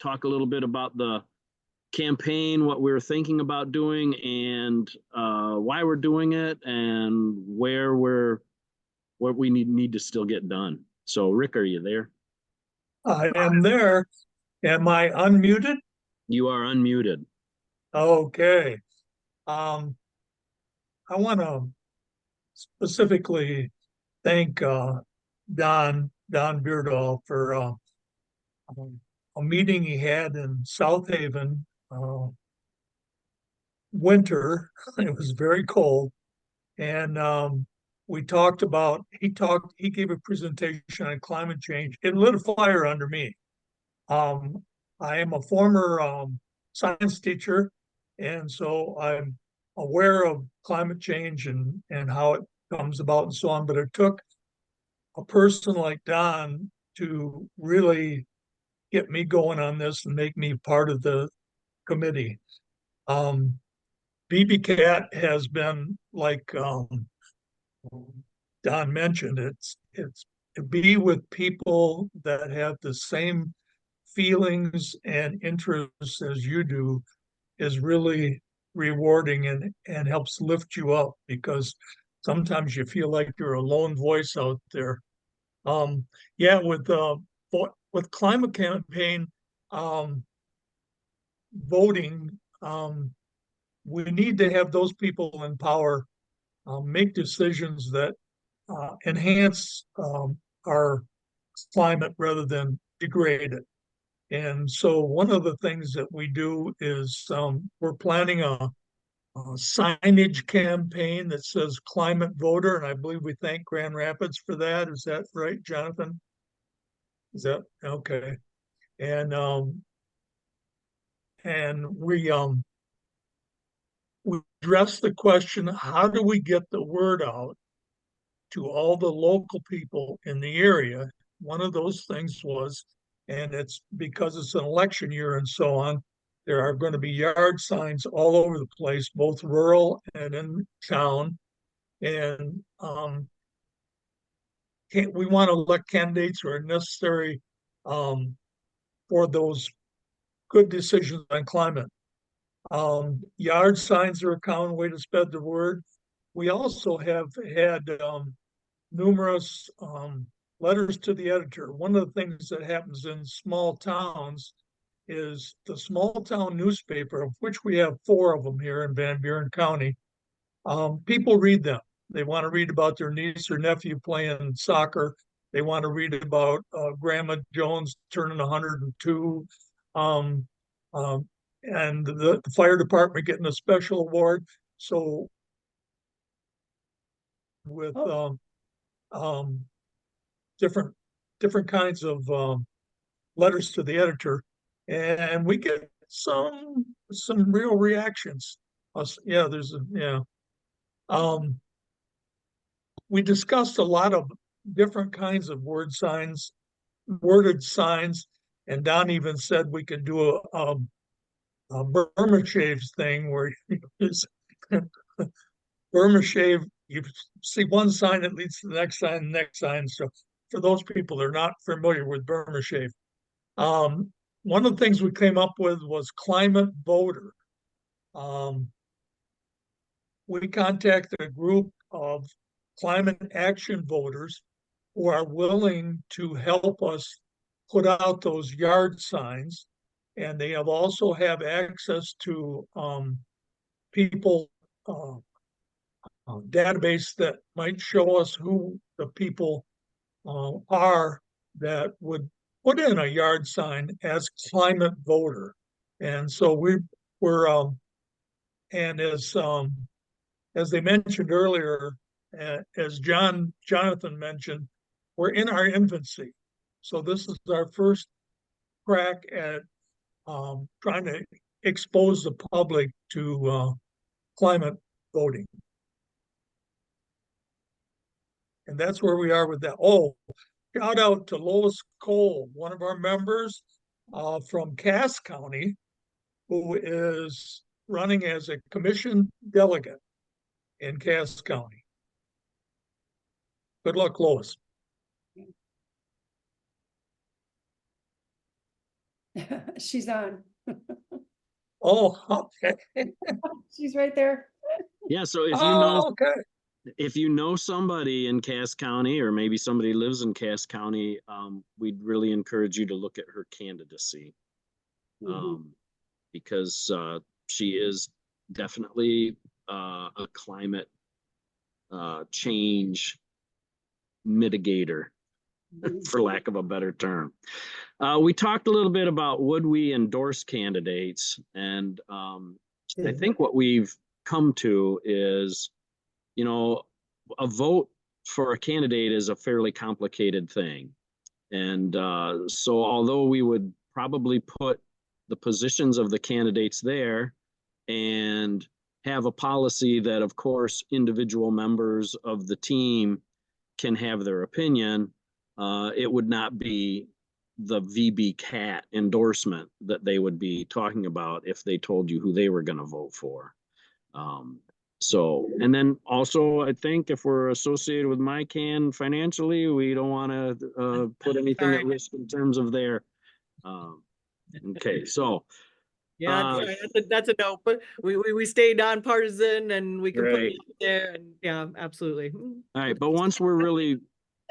talk a little bit about the campaign, what we're thinking about doing, and why we're doing it, and what we need to still get done. So, Rick, are you there? I am there. Am I unmuted? You are unmuted. Okay. I want to specifically thank Don Beardahl for a meeting he had in South Haven winter. It was very cold, and we talked about. He gave a presentation on climate change. It lit a fire under me. I am a former science teacher, and so I'm aware of climate change and how it comes about and so on. But it took a person like Don to really get me going on this and make me part of the committee. BB Cat has been like Don mentioned. It's to be with people that have the same feelings and interests as you do is really rewarding and helps lift you up, because sometimes you feel like you're a lone voice out there. Yeah, with climate campaign voting, we need to have those people in power make decisions that enhance our climate rather than degrade it. And so one of the things that we do is we're planning a signage campaign that says climate voter. And I believe we thank Grand Rapids for that. Is that right, Jonathan? Is that okay? And we address the question, how do we get the word out to all the local people in the area? One of those things was, and it's because it's an election year and so on, there are going to be yard signs all over the place, both rural and in town. And we want to elect candidates who are necessary for those good decisions on climate. Yard signs are a common way to spread the word. We also have had numerous letters to the editor. One of the things that happens in small towns is the small town newspaper, of which we have 4 of them here in Van Buren County. People read them. They want to read about their niece or nephew playing soccer. They want to read about Grandma Jones turning 102, and the fire department getting a special award. So with different kinds of letters to the editor, and we get some real reactions. Yeah, we discussed a lot of different kinds of worded signs, and Don even said we could do a Burma shaves thing where Burma shave, you see one sign that leads to the next sign, the next sign. So for those people that are not familiar with Burma shave, one of the things we came up with was climate voter. We contacted a group of climate action voters who are willing to help us put out those yard signs. And they also have access to people database that might show us who the people are that would put in a yard sign as climate voter. And so we're and as they mentioned earlier, as Jonathan mentioned, we're in our infancy. So this is our first crack at trying to expose the public to climate voting. And that's where we are with that. Oh, shout out to Lois Cole, one of our members from Cass County, who is running as a commission delegate in Cass County. Good luck, Lois. She's on. Oh, okay. She's right there. Yeah, so if you know, Oh, okay. if you know somebody in Cass County, or maybe somebody lives in Cass County, we'd really encourage you to look at her candidacy. Mhm. Because she is definitely a climate change mitigator, Mhm. for lack of a better term. We talked a little bit about would we endorse candidates, and I think what we've come to is, you know, a vote for a candidate is a fairly complicated thing. And so although we would probably put the positions of the candidates there and have a policy that, of course, individual members of the team can have their opinion, it would not be the VB Cat endorsement that they would be talking about if they told you who they were going to vote for. So, and then also, I think if we're associated with MyCan financially, we don't want to put anything at risk in terms of their. Okay, so. Yeah, that's a no, but we stay nonpartisan and we can put Right. it out there, and yeah, absolutely. All right, but once we're really,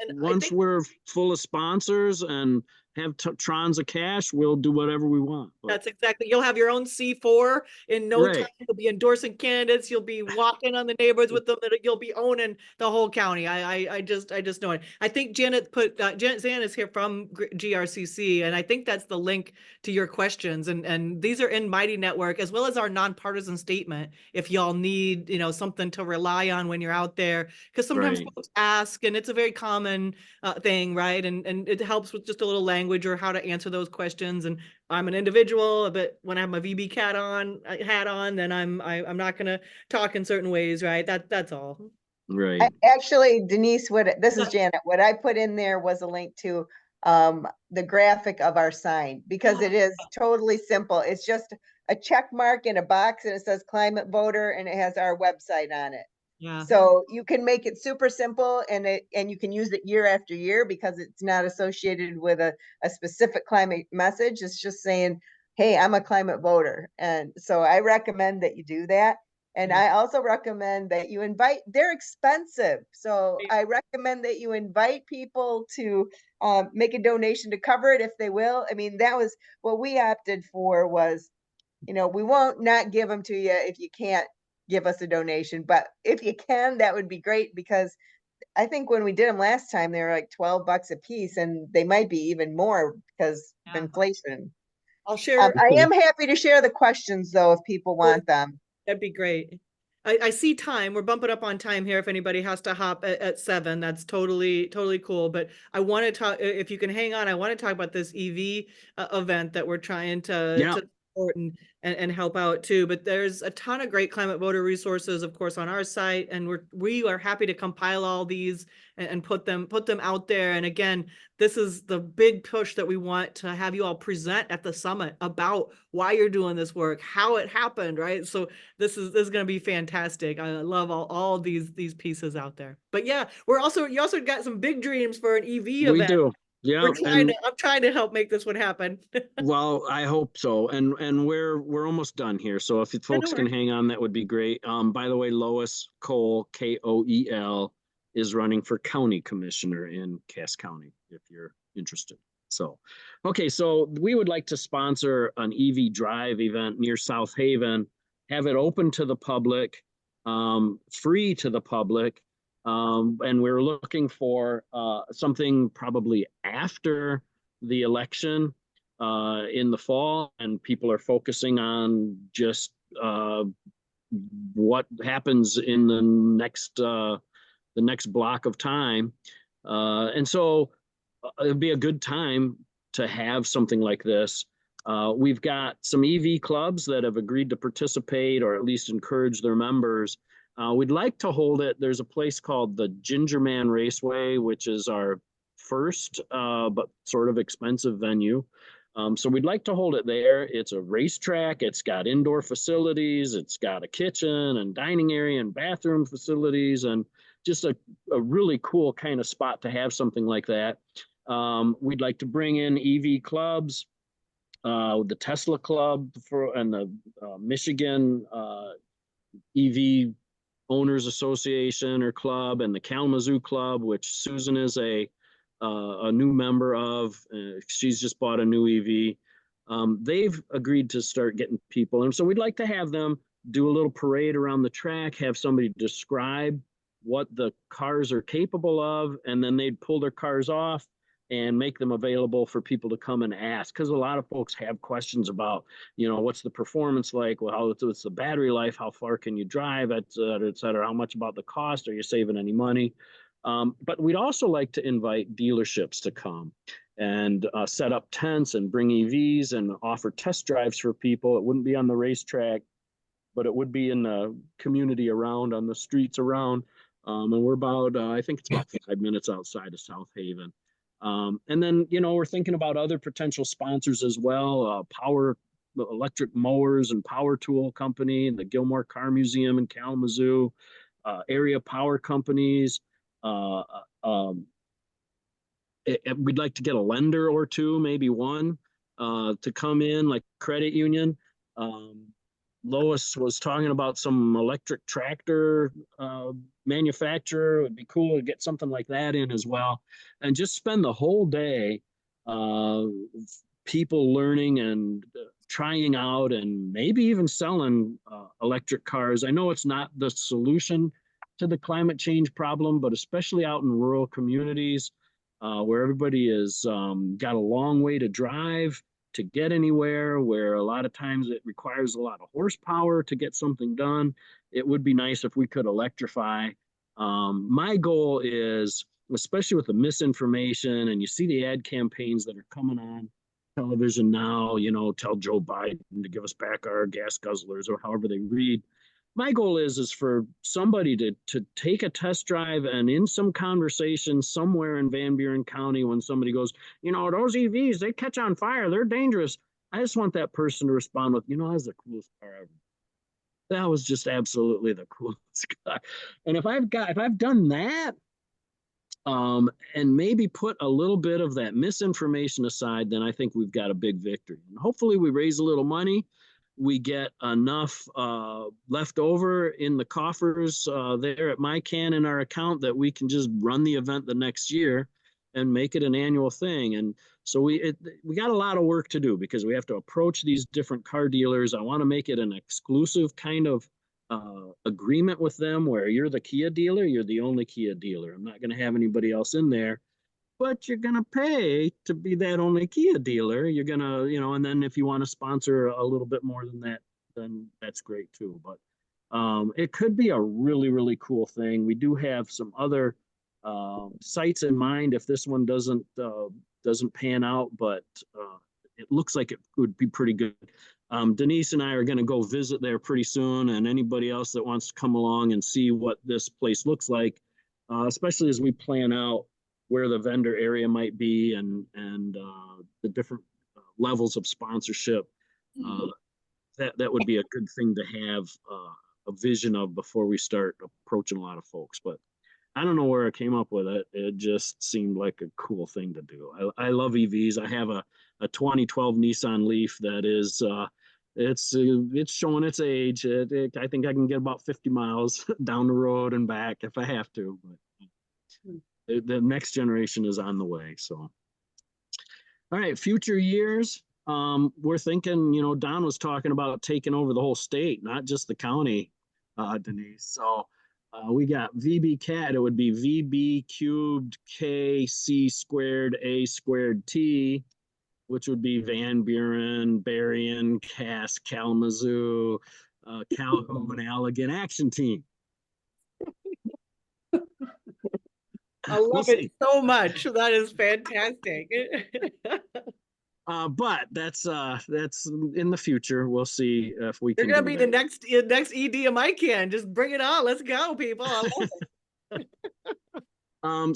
And I once think we're full of sponsors and have trons of cash, we'll do whatever we want. But, that's exactly, you'll have your own C4 in no Right. time. You'll be endorsing candidates. You'll be walking on the neighborhoods with them. You'll be owning the whole county. I just know it. I think Janet put Janet Zan is here from GRCC, and I think that's the link to your questions. And these are in Mighty Network, as well as our nonpartisan statement. If y'all need, you know, something to rely on when you're out there, because sometimes Right. folks ask, and it's a very common thing, right? And it helps with just a little language or how to answer those questions. And I'm an individual, but when I have my VB Cat hat on, then I'm not gonna talk in certain ways, right? That's all. Right. Actually, Denise, this is Janet. What I put in there was a link to the graphic of our sign, because it is totally simple. It's just a check mark in a box and it says climate voter and it has our website on it. Yeah. So you can make it super simple, and you can use it year after year because it's not associated with a specific climate message. It's just saying, hey, I'm a climate voter. And so I recommend that you do that. And Yeah. I also recommend that you invite, they're expensive. So I recommend that you invite people to make a donation to cover it if they will. I mean, that was what we opted for was, you know, we won't not give them to you if you can't give us a donation, but if you can, that would be great, because I think when we did them last time, they were like $12 a piece, and they might be even more because of Yeah. inflation. I'll share. I am happy to share the questions though, if people want them. That'd be great. I see time. We're bumping up on time here. If anybody has to hop at 7, that's totally cool. But I want to talk. If you can hang on, I want to talk about this EV event that we're trying to support and help out too. But there's a ton of great climate voter resources, of course, on our site, and we are happy to compile all these and put them out there. And again, this is the big push that we want to have you all present at the summit about why you're doing this work, how it happened, right? So this is going to be fantastic. I love all these pieces out there. But yeah, you also got some big dreams for an EV event. We do. Yeah. I'm trying to help make this one happen. Well, I hope so. And we're almost done here. So if folks can hang on, that would be great. By the way, Lois Cole, Koel, is running for county commissioner in Cass County, if you're interested. So, okay, so we would like to sponsor an EV drive event near South Haven, have it open to the public, free to the public. And we're looking for something probably after the election in the fall, and people are focusing on just what happens in the next block of time. And so it'd be a good time to have something like this. We've got some EV clubs that have agreed to participate, or at least encourage their members. We'd like to hold it. There's a place called the Gingerman Raceway, which is our first but sort of expensive venue. So we'd like to hold it there. It's a racetrack. It's got indoor facilities. It's got a kitchen and dining area and bathroom facilities. And just a really cool kind of spot to have something like that. We'd like to bring in EV clubs, the Tesla Club and the Michigan EV Owners Association or Club, and the Kalamazoo Club, which Susan is a new member of. She's just bought a new EV. They've agreed to start getting people, and so we'd like to have them do a little parade around the track, have somebody describe what the cars are capable of, and then they'd pull their cars off and make them available for people to come and ask. Because a lot of folks have questions about, what's the performance like? Well, what's the battery life? How far can you drive, et cetera, et cetera? How much about the cost? Are you saving any money? But we'd also like to invite dealerships to come and set up tents and bring EVs and offer test drives for people. It wouldn't be on the racetrack, but it would be in the community around, on the streets around. And we're about, I think it's about 5 minutes outside of South Haven. And then, we're thinking about other potential sponsors as well. Power Electric Mowers and Power Tool Company, and the Gilmore Car Museum in Kalamazoo, area power companies. We'd like to get a lender or two, maybe one, to come in, like credit union. Lois was talking about some electric tractor manufacturer. It would be cool to get something like that in as well, and just spend the whole day people learning and trying out and maybe even selling electric cars. I know it's not the solution to the climate change problem, but especially out in rural communities where everybody is got a long way to drive to get anywhere, where a lot of times it requires a lot of horsepower to get something done. It would be nice if we could electrify. My goal is, especially with the misinformation, and you see the ad campaigns that are coming on television now, tell Joe Biden to give us back our gas guzzlers, or however they read. My goal is for somebody to take a test drive, and in some conversation somewhere in Van Buren County, when somebody goes, those EVs, they catch on fire, they're dangerous. I just want that person to respond with, that's the coolest car ever. That was just absolutely the coolest car. And if I've done that, and maybe put a little bit of that misinformation aside, then I think we've got a big victory. And hopefully we raise a little money. We get enough left over in the coffers there at MyCan in our account that we can just run the event the next year and make it an annual thing. And so we got a lot of work to do, because we have to approach these different car dealers. I want to make it an exclusive kind of agreement with them, where you're the Kia dealer, you're the only Kia dealer. I'm not going to have anybody else in there. But you're going to pay to be that only Kia dealer. You're going to, and then if you want to sponsor a little bit more than that, then that's great too. But it could be a really, really cool thing. We do have some other sites in mind if this one doesn't pan out, but it looks like it would be pretty good. Denise and I are going to go visit there pretty soon, and anybody else that wants to come along and see what this place looks like, especially as we plan out where the vendor area might be, and the different levels of sponsorship. That would be a good thing to have a vision of before we start approaching a lot of folks. But I don't know where I came up with it. It just seemed like a cool thing to do. I love EVs. I have a 2012 Nissan Leaf that is it's showing its age. I think I can get about 50 miles down the road and back if I have to. But the next generation is on the way. So, all right, future years. We're thinking, Don was talking about taking over the whole state, not just the county, Denise. So we got VB Cat. It would be VB cubed KC squared A squared T, which would be Van Buren, Berrien, Cass, Kalamazoo, Calhoun, Allegan Action Team. I love it so much. That is fantastic. But that's in the future. We'll see if we You're can. gonna be the next ED of MyCan. Just bring it on. Let's go, people. I love it.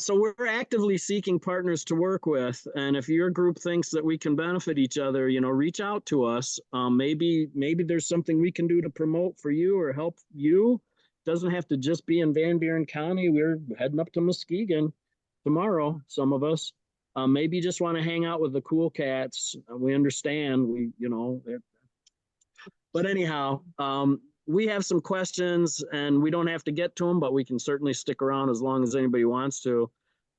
So we're actively seeking partners to work with, and if your group thinks that we can benefit each other, reach out to us. Maybe there's something we can do to promote for you or help you doesn't have to just be in Van Buren County. We're heading up to Muskegon tomorrow, some of us. Maybe just want to hang out with the cool cats. We understand, but anyhow, we have some questions and we don't have to get to them, but we can certainly stick around as long as anybody wants to.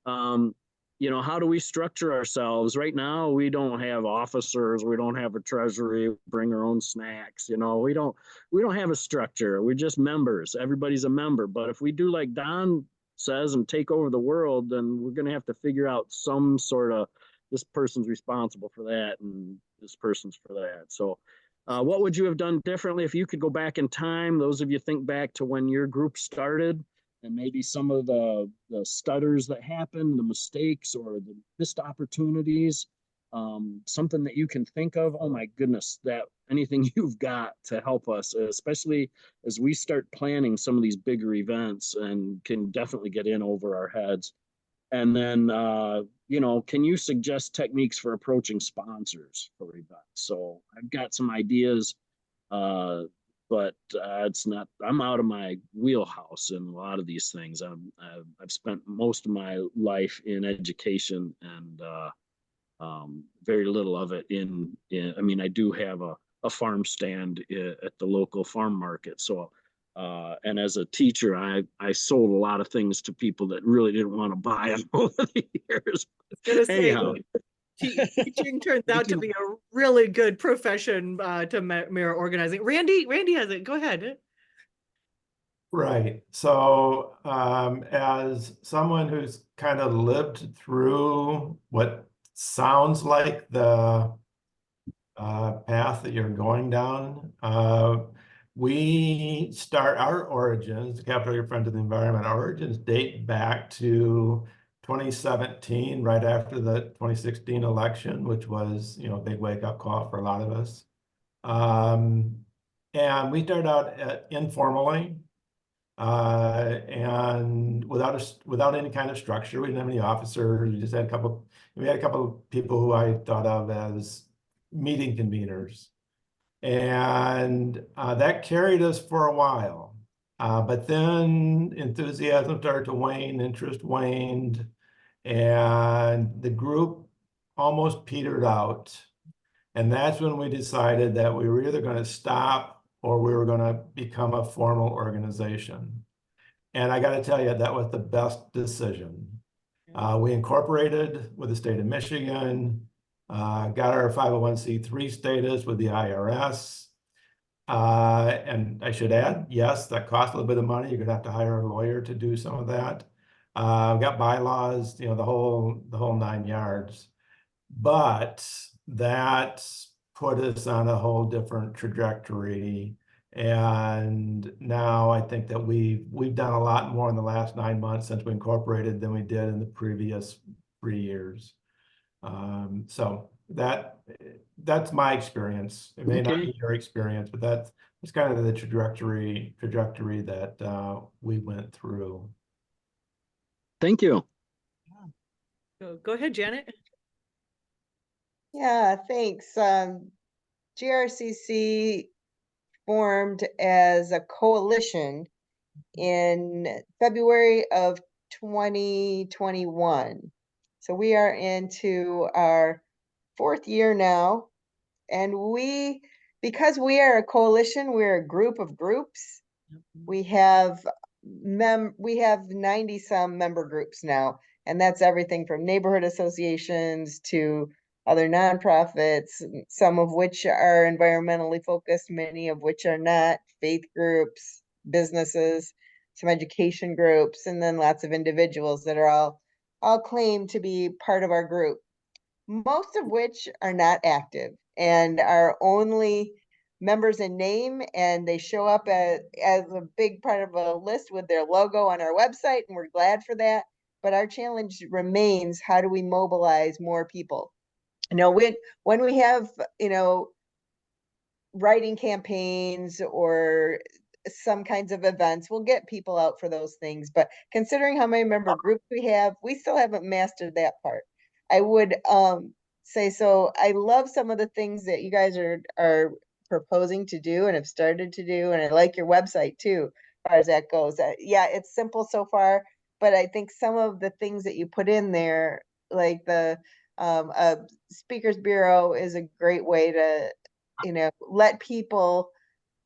How do we structure ourselves? Right now, we don't have officers, we don't have a treasury, bring our own snacks, we don't have a structure. We're just members. Everybody's a member. But if we do like Don says and take over the world, then we're gonna have to figure out some sort of, this person's responsible for that and this person's for that. So what would you have done differently if you could go back in time? Those of you think back to when your group started and maybe some of the stutters that happened, the mistakes or the missed opportunities, something that you can think of. Oh my goodness, that anything you've got to help us, especially as we start planning some of these bigger events and can definitely get in over our heads. And then, can you suggest techniques for approaching sponsors for events? So I've got some ideas, but it's not, I'm out of my wheelhouse in a lot of these things. I've spent most of my life in education and very little of it I do have a farm stand at the local farm market. So and as a teacher, I sold a lot of things to people that really didn't want to buy them over the years. Anyhow, teaching turns out to be a really good profession to mirror organizing. Randy has it. Go ahead. Right. So, as someone who's kind of lived through what sounds like the path that you're going down, we start our origins, Capital Your Friend to the Environment, our origins date back to 2017, right after the 2016 election, which was, a big wake-up call for a lot of us. And we started out informally, and without any kind of structure. We didn't have any officers. We just had a couple of people who I thought of as meeting conveners, and that carried us for a while. But then enthusiasm started to wane, interest waned, and the group almost petered out. And that's when we decided that we were either going to stop or we were going to become a formal organization. And I got to tell you, that was the best decision. We incorporated with the state of Michigan, got our 501c3 status with the IRS. And I should add, yes, that cost a little bit of money. You're going to have to hire a lawyer to do some of that. Got bylaws, the whole 9 yards. But that put us on a whole different trajectory. And now I think that we've done a lot more in the last 9 months since we incorporated than we did in the previous 3 years. So that's my experience. It may not be your experience, but that's kind of the trajectory that we went through. Thank you. Go ahead, Janet. Yeah, thanks. GRCC formed as a coalition in February of 2021. So we are into our 4th year now. And because we are a coalition, we're a group of groups. We have 90 some member groups now. And that's everything from neighborhood associations to other nonprofits, some of which are environmentally focused, many of which are not, faith groups, businesses, some education groups, and then lots of individuals that are all claim to be part of our group, most of which are not active and are only members in name, and they show up as a big part of a list with their logo on our website, and we're glad for that. But our challenge remains, how do we mobilize more people? When we have, writing campaigns or some kinds of events, we'll get people out for those things. But considering how many member groups we have, we still haven't mastered that part. I would say, so I love some of the things that you guys are proposing to do and have started to do. And I like your website too, far as that goes. Yeah, it's simple so far, but I think some of the things that you put in there, like the speakers bureau, is a great way to, let people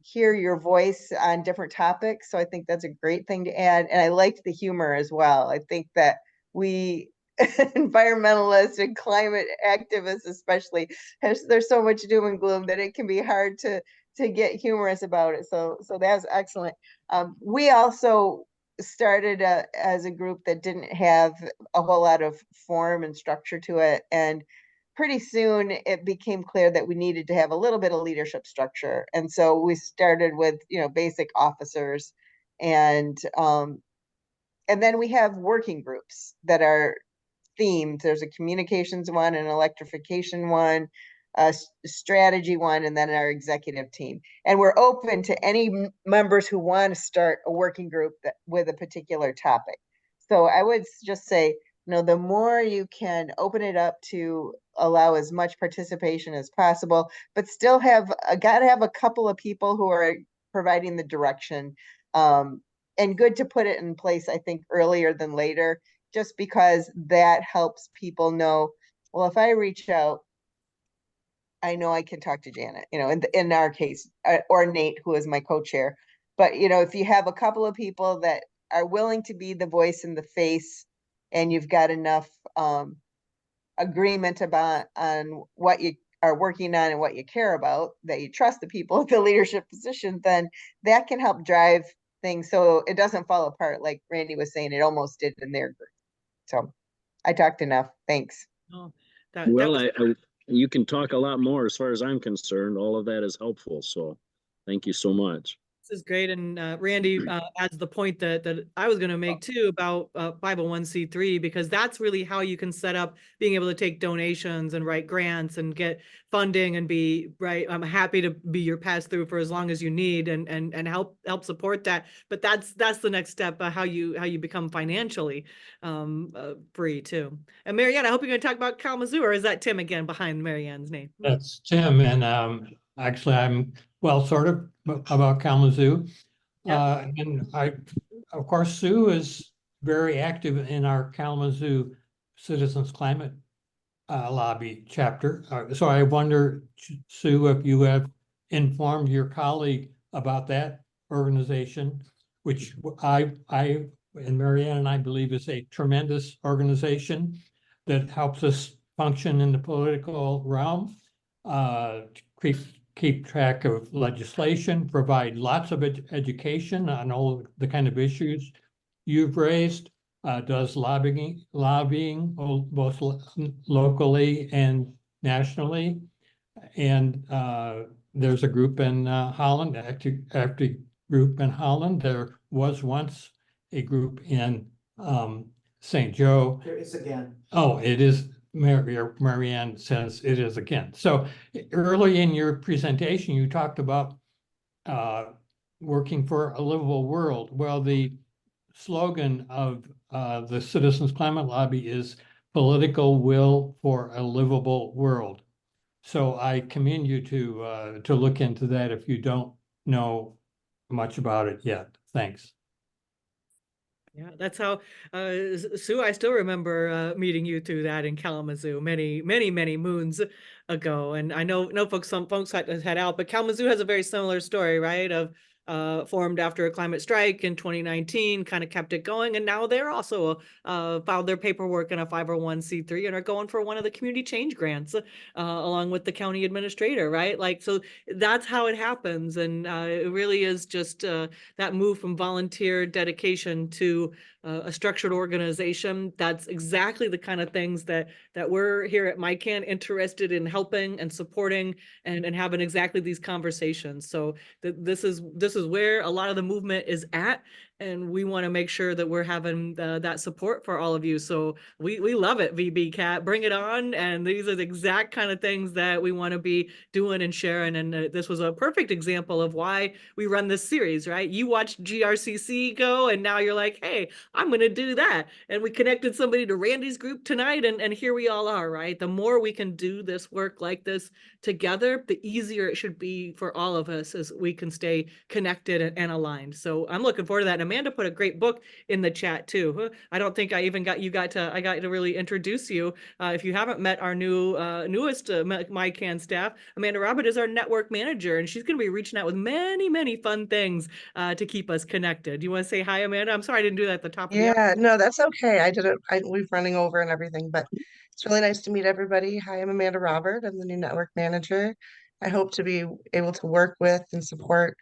hear your voice on different topics. So I think that's a great thing to add. And I liked the humor as well. I think that we environmentalists and climate activists especially, there's so much doom and gloom that it can be hard to get humorous about it. So that's excellent. We also started as a group that didn't have a whole lot of form and structure to it, and pretty soon it became clear that we needed to have a little bit of leadership structure. And so we started with, basic officers, and then we have working groups that are themed. There's a communications one, an electrification one, a strategy one, and then our executive team. And we're open to any members who want to start a working group with a particular topic. So I would just say, the more you can open it up to allow as much participation as possible, but still got to have a couple of people who are providing the direction. And good to put it in place, I think, earlier than later, just because that helps people know, well, if I reach out, I know I can talk to Janet, in our case, or Nate, who is my co-chair. But, if you have a couple of people that are willing to be the voice and the face, and you've got enough agreement on what you are working on and what you care about, that you trust the people at the leadership position, then that can help drive things so it doesn't fall apart, like Randy was saying it almost did in their group. So I talked enough. Thanks. Oh, Well, you can talk a lot more as far as I'm concerned. All of that is helpful. So thank you so much. This is great. And Randy adds the point that I was going to make too about 501c3, because that's really how you can set up being able to take donations and write grants and get funding and be right. I'm happy to be your pass through for as long as you need and help support that. But that's the next step, how you become financially free too. And Marianne, I hope you're going to talk about Kalamazoo, or is that Tim again behind Marianne's name? That's Tim, and actually I'm sort of about Kalamazoo. And of course, Sue is very active in our Kalamazoo Citizens Climate Lobby chapter. So I wonder, Sue, if you have informed your colleague about that organization, which I and Marianne and I believe is a tremendous organization that helps us function in the political realm, keep track of legislation, provide lots of education on all the kind of issues you've raised, does lobbying both locally and nationally. And there's a group in Holland, active group in Holland. There was once a group in St. Joe. There is again. Oh, it is. Marianne says it is again. So early in your presentation, you talked about working for a livable world. Well, the slogan of the Citizens Climate Lobby is political will for a livable world. So I commend you to look into that if you don't know much about it yet. Thanks. Yeah, that's how, Sue, I still remember meeting you through that in Kalamazoo many moons ago. And I know some folks had to head out, but Kalamazoo has a very similar story, right? Of formed after a climate strike in 2019, kind of kept it going. And now they're also filed their paperwork in a 501c3 and are going for one of the community change grants along with the county administrator, right? Like, so that's how it happens. And it really is just that move from volunteer dedication to a structured organization. That's exactly the kind of things that we're here at MyCan interested in helping and supporting and having exactly these conversations. So this is where a lot of the movement is at. and we want to make sure that we're having that support for all of you. So we love it, VB Cat, bring it on. And these are the exact kind of things that we want to be doing and sharing. And this was a perfect example of why we run this series, right? You watched GRCC go, and now you're like, hey, I'm going to do that. And we connected somebody to Randy's group tonight, and here we all are, right? The more we can do this work like this together, the easier it should be for all of us as we can stay connected and aligned. So I'm looking forward to that. And Amanda put a great book in the chat too. I don't think I even got I got to really introduce you. If you haven't met our newest MyCan staff, Amanda Robert is our network manager, and she's going to be reaching out with many fun things to keep us connected. Do you want to say hi, Amanda? I'm sorry I didn't do that at the top of the hour. Yeah, no, that's okay. We've running over and everything, but it's really nice to meet everybody. Hi, I'm Amanda Robert. I'm the new network manager. I hope to be able to work with and support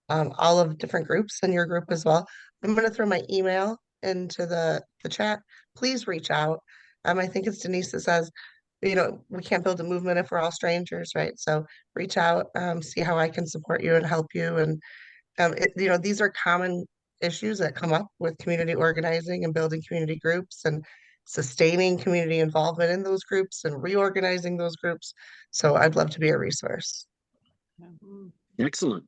all of different groups and your group as well. I'm going to throw my email into the chat. Please reach out. I think it's Denise that says, we can't build a movement if we're all strangers, right? So reach out, see how I can support you and help you. And these are common issues that come up with community organizing and building community groups and sustaining community involvement in those groups and reorganizing those groups. So I'd love to be a resource. Excellent.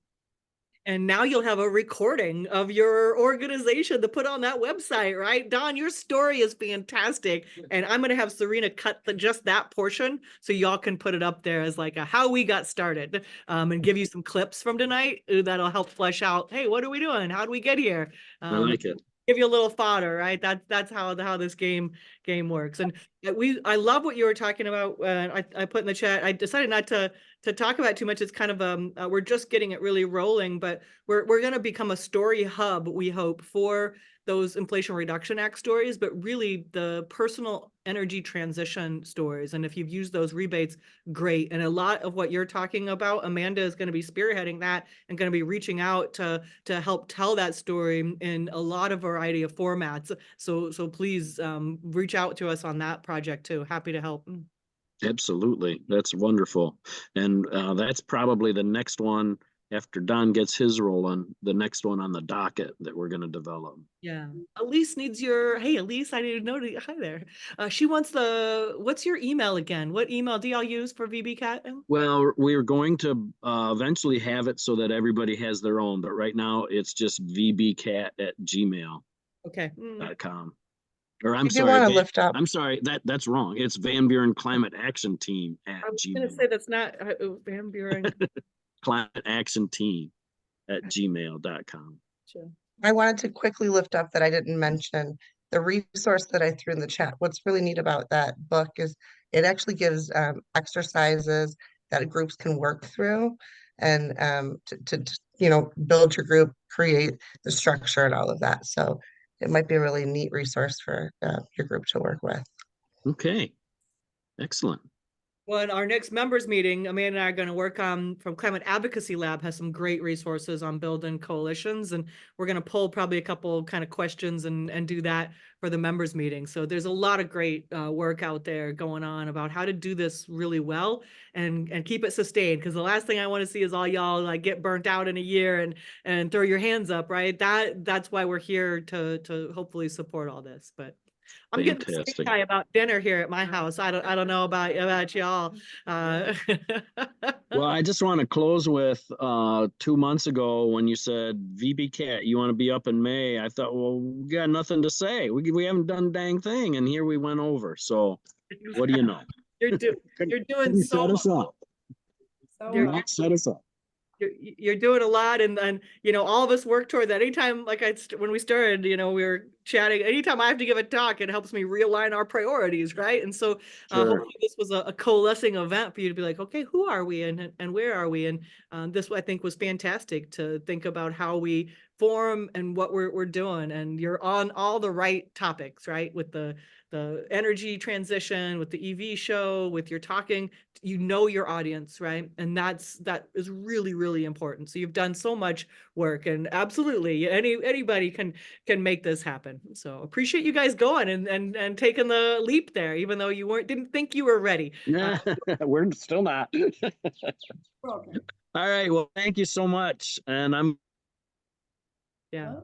And now you'll have a recording of your organization to put on that website, right? Don, your story is fantastic. And I'm going to have Serena cut just that portion so y'all can put it up there as like a how we got started, and give you some clips from tonight that'll help flesh out, hey, what are we doing? How do we get here? I like it. Give you a little fodder, right? That's how this game works. And I love what you were talking about. I put in the chat. I decided not to talk about it too much. It's kind of we're just getting it really rolling, but we're going to become a story hub, we hope, for those Inflation Reduction Act stories, but really the personal energy transition stories. And if you've used those rebates, great. And a lot of what you're talking about, Amanda is going to be spearheading that and going to be reaching out to help tell that story in a lot of variety of formats. So please reach out to us on that project too. Happy to help. Absolutely. That's wonderful. And that's probably the next one after Don gets his rolling, the next one on the docket that we're going to develop. Yeah. Elise needs hey, Elise, I didn't know. Hi there. She wants what's your email again? What email do y'all use for VBCat? Well, we're going to eventually have it so that everybody has their own, but right now it's just vbcat@gmail.com. Okay. Or I'm You do sorry, want to lift up. I'm sorry, that's wrong. It's Van Buren Climate Action Team at I was Gmail. going to say that's not Van Buren. Climate Action Team at gmail.com. Sure. I wanted to quickly lift up that I didn't mention the resource that I threw in the chat. What's really neat about that book is it actually gives exercises that groups can work through and to build your group, create the structure and all of that. So it might be a really neat resource for your group to work with. Okay, excellent. Well, in our next members meeting, Amanda and I are going to work on, from Climate Advocacy Lab has some great resources on building coalitions, and we're going to pull probably a couple kind of questions and do that for the members meeting. So there's a lot of great work out there going on about how to do this really well and keep it sustained. Because the last thing I want to see is all y'all like get burnt out in a year and throw your hands up, right? That's why we're here to hopefully support all this. But I'm getting Fantastic. shy about dinner here at my house. I don't know about y'all. Well, I just want to close with 2 months ago when you said VBCat, you want to be up in May. I thought, well, we got nothing to say. We haven't done a dang thing, and here we went over. So what do you know? You're doing so set us up. Set us up. You're doing a lot, and all of us work toward that. Anytime, when we started, we were chatting. Anytime I have to give a talk, it helps me realign our priorities, right? And so, hopefully, this was a coalescing event for you to be like, okay, who are we, and where are we? And this, I think, was fantastic to think about how we form and what we're doing. And you're on all the right topics, right? With the energy transition, with the EV show, with your talking. Your audience, right? And that is really, really important. So you've done so much work, and absolutely anybody can make this happen. So appreciate you guys going and taking the leap there, even though you didn't think you were ready. Yeah, we're still not. All right. Well, thank you so much. And Yeah.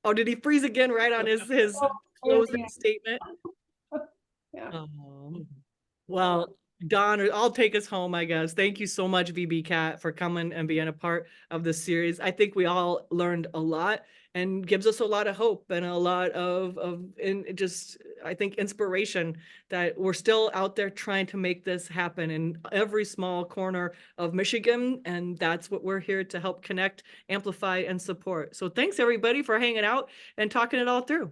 Oh, did he freeze again right on his closing statement? Yeah. Well, Don, I'll take us home, I guess. Thank you so much, VB Cat, for coming and being a part of this series. I think we all learned a lot and gives us a lot of hope and a lot of just, I think, inspiration that we're still out there trying to make this happen in every small corner of Michigan. And that's what we're here to help connect, amplify, and support. So thanks everybody for hanging out and talking it all through.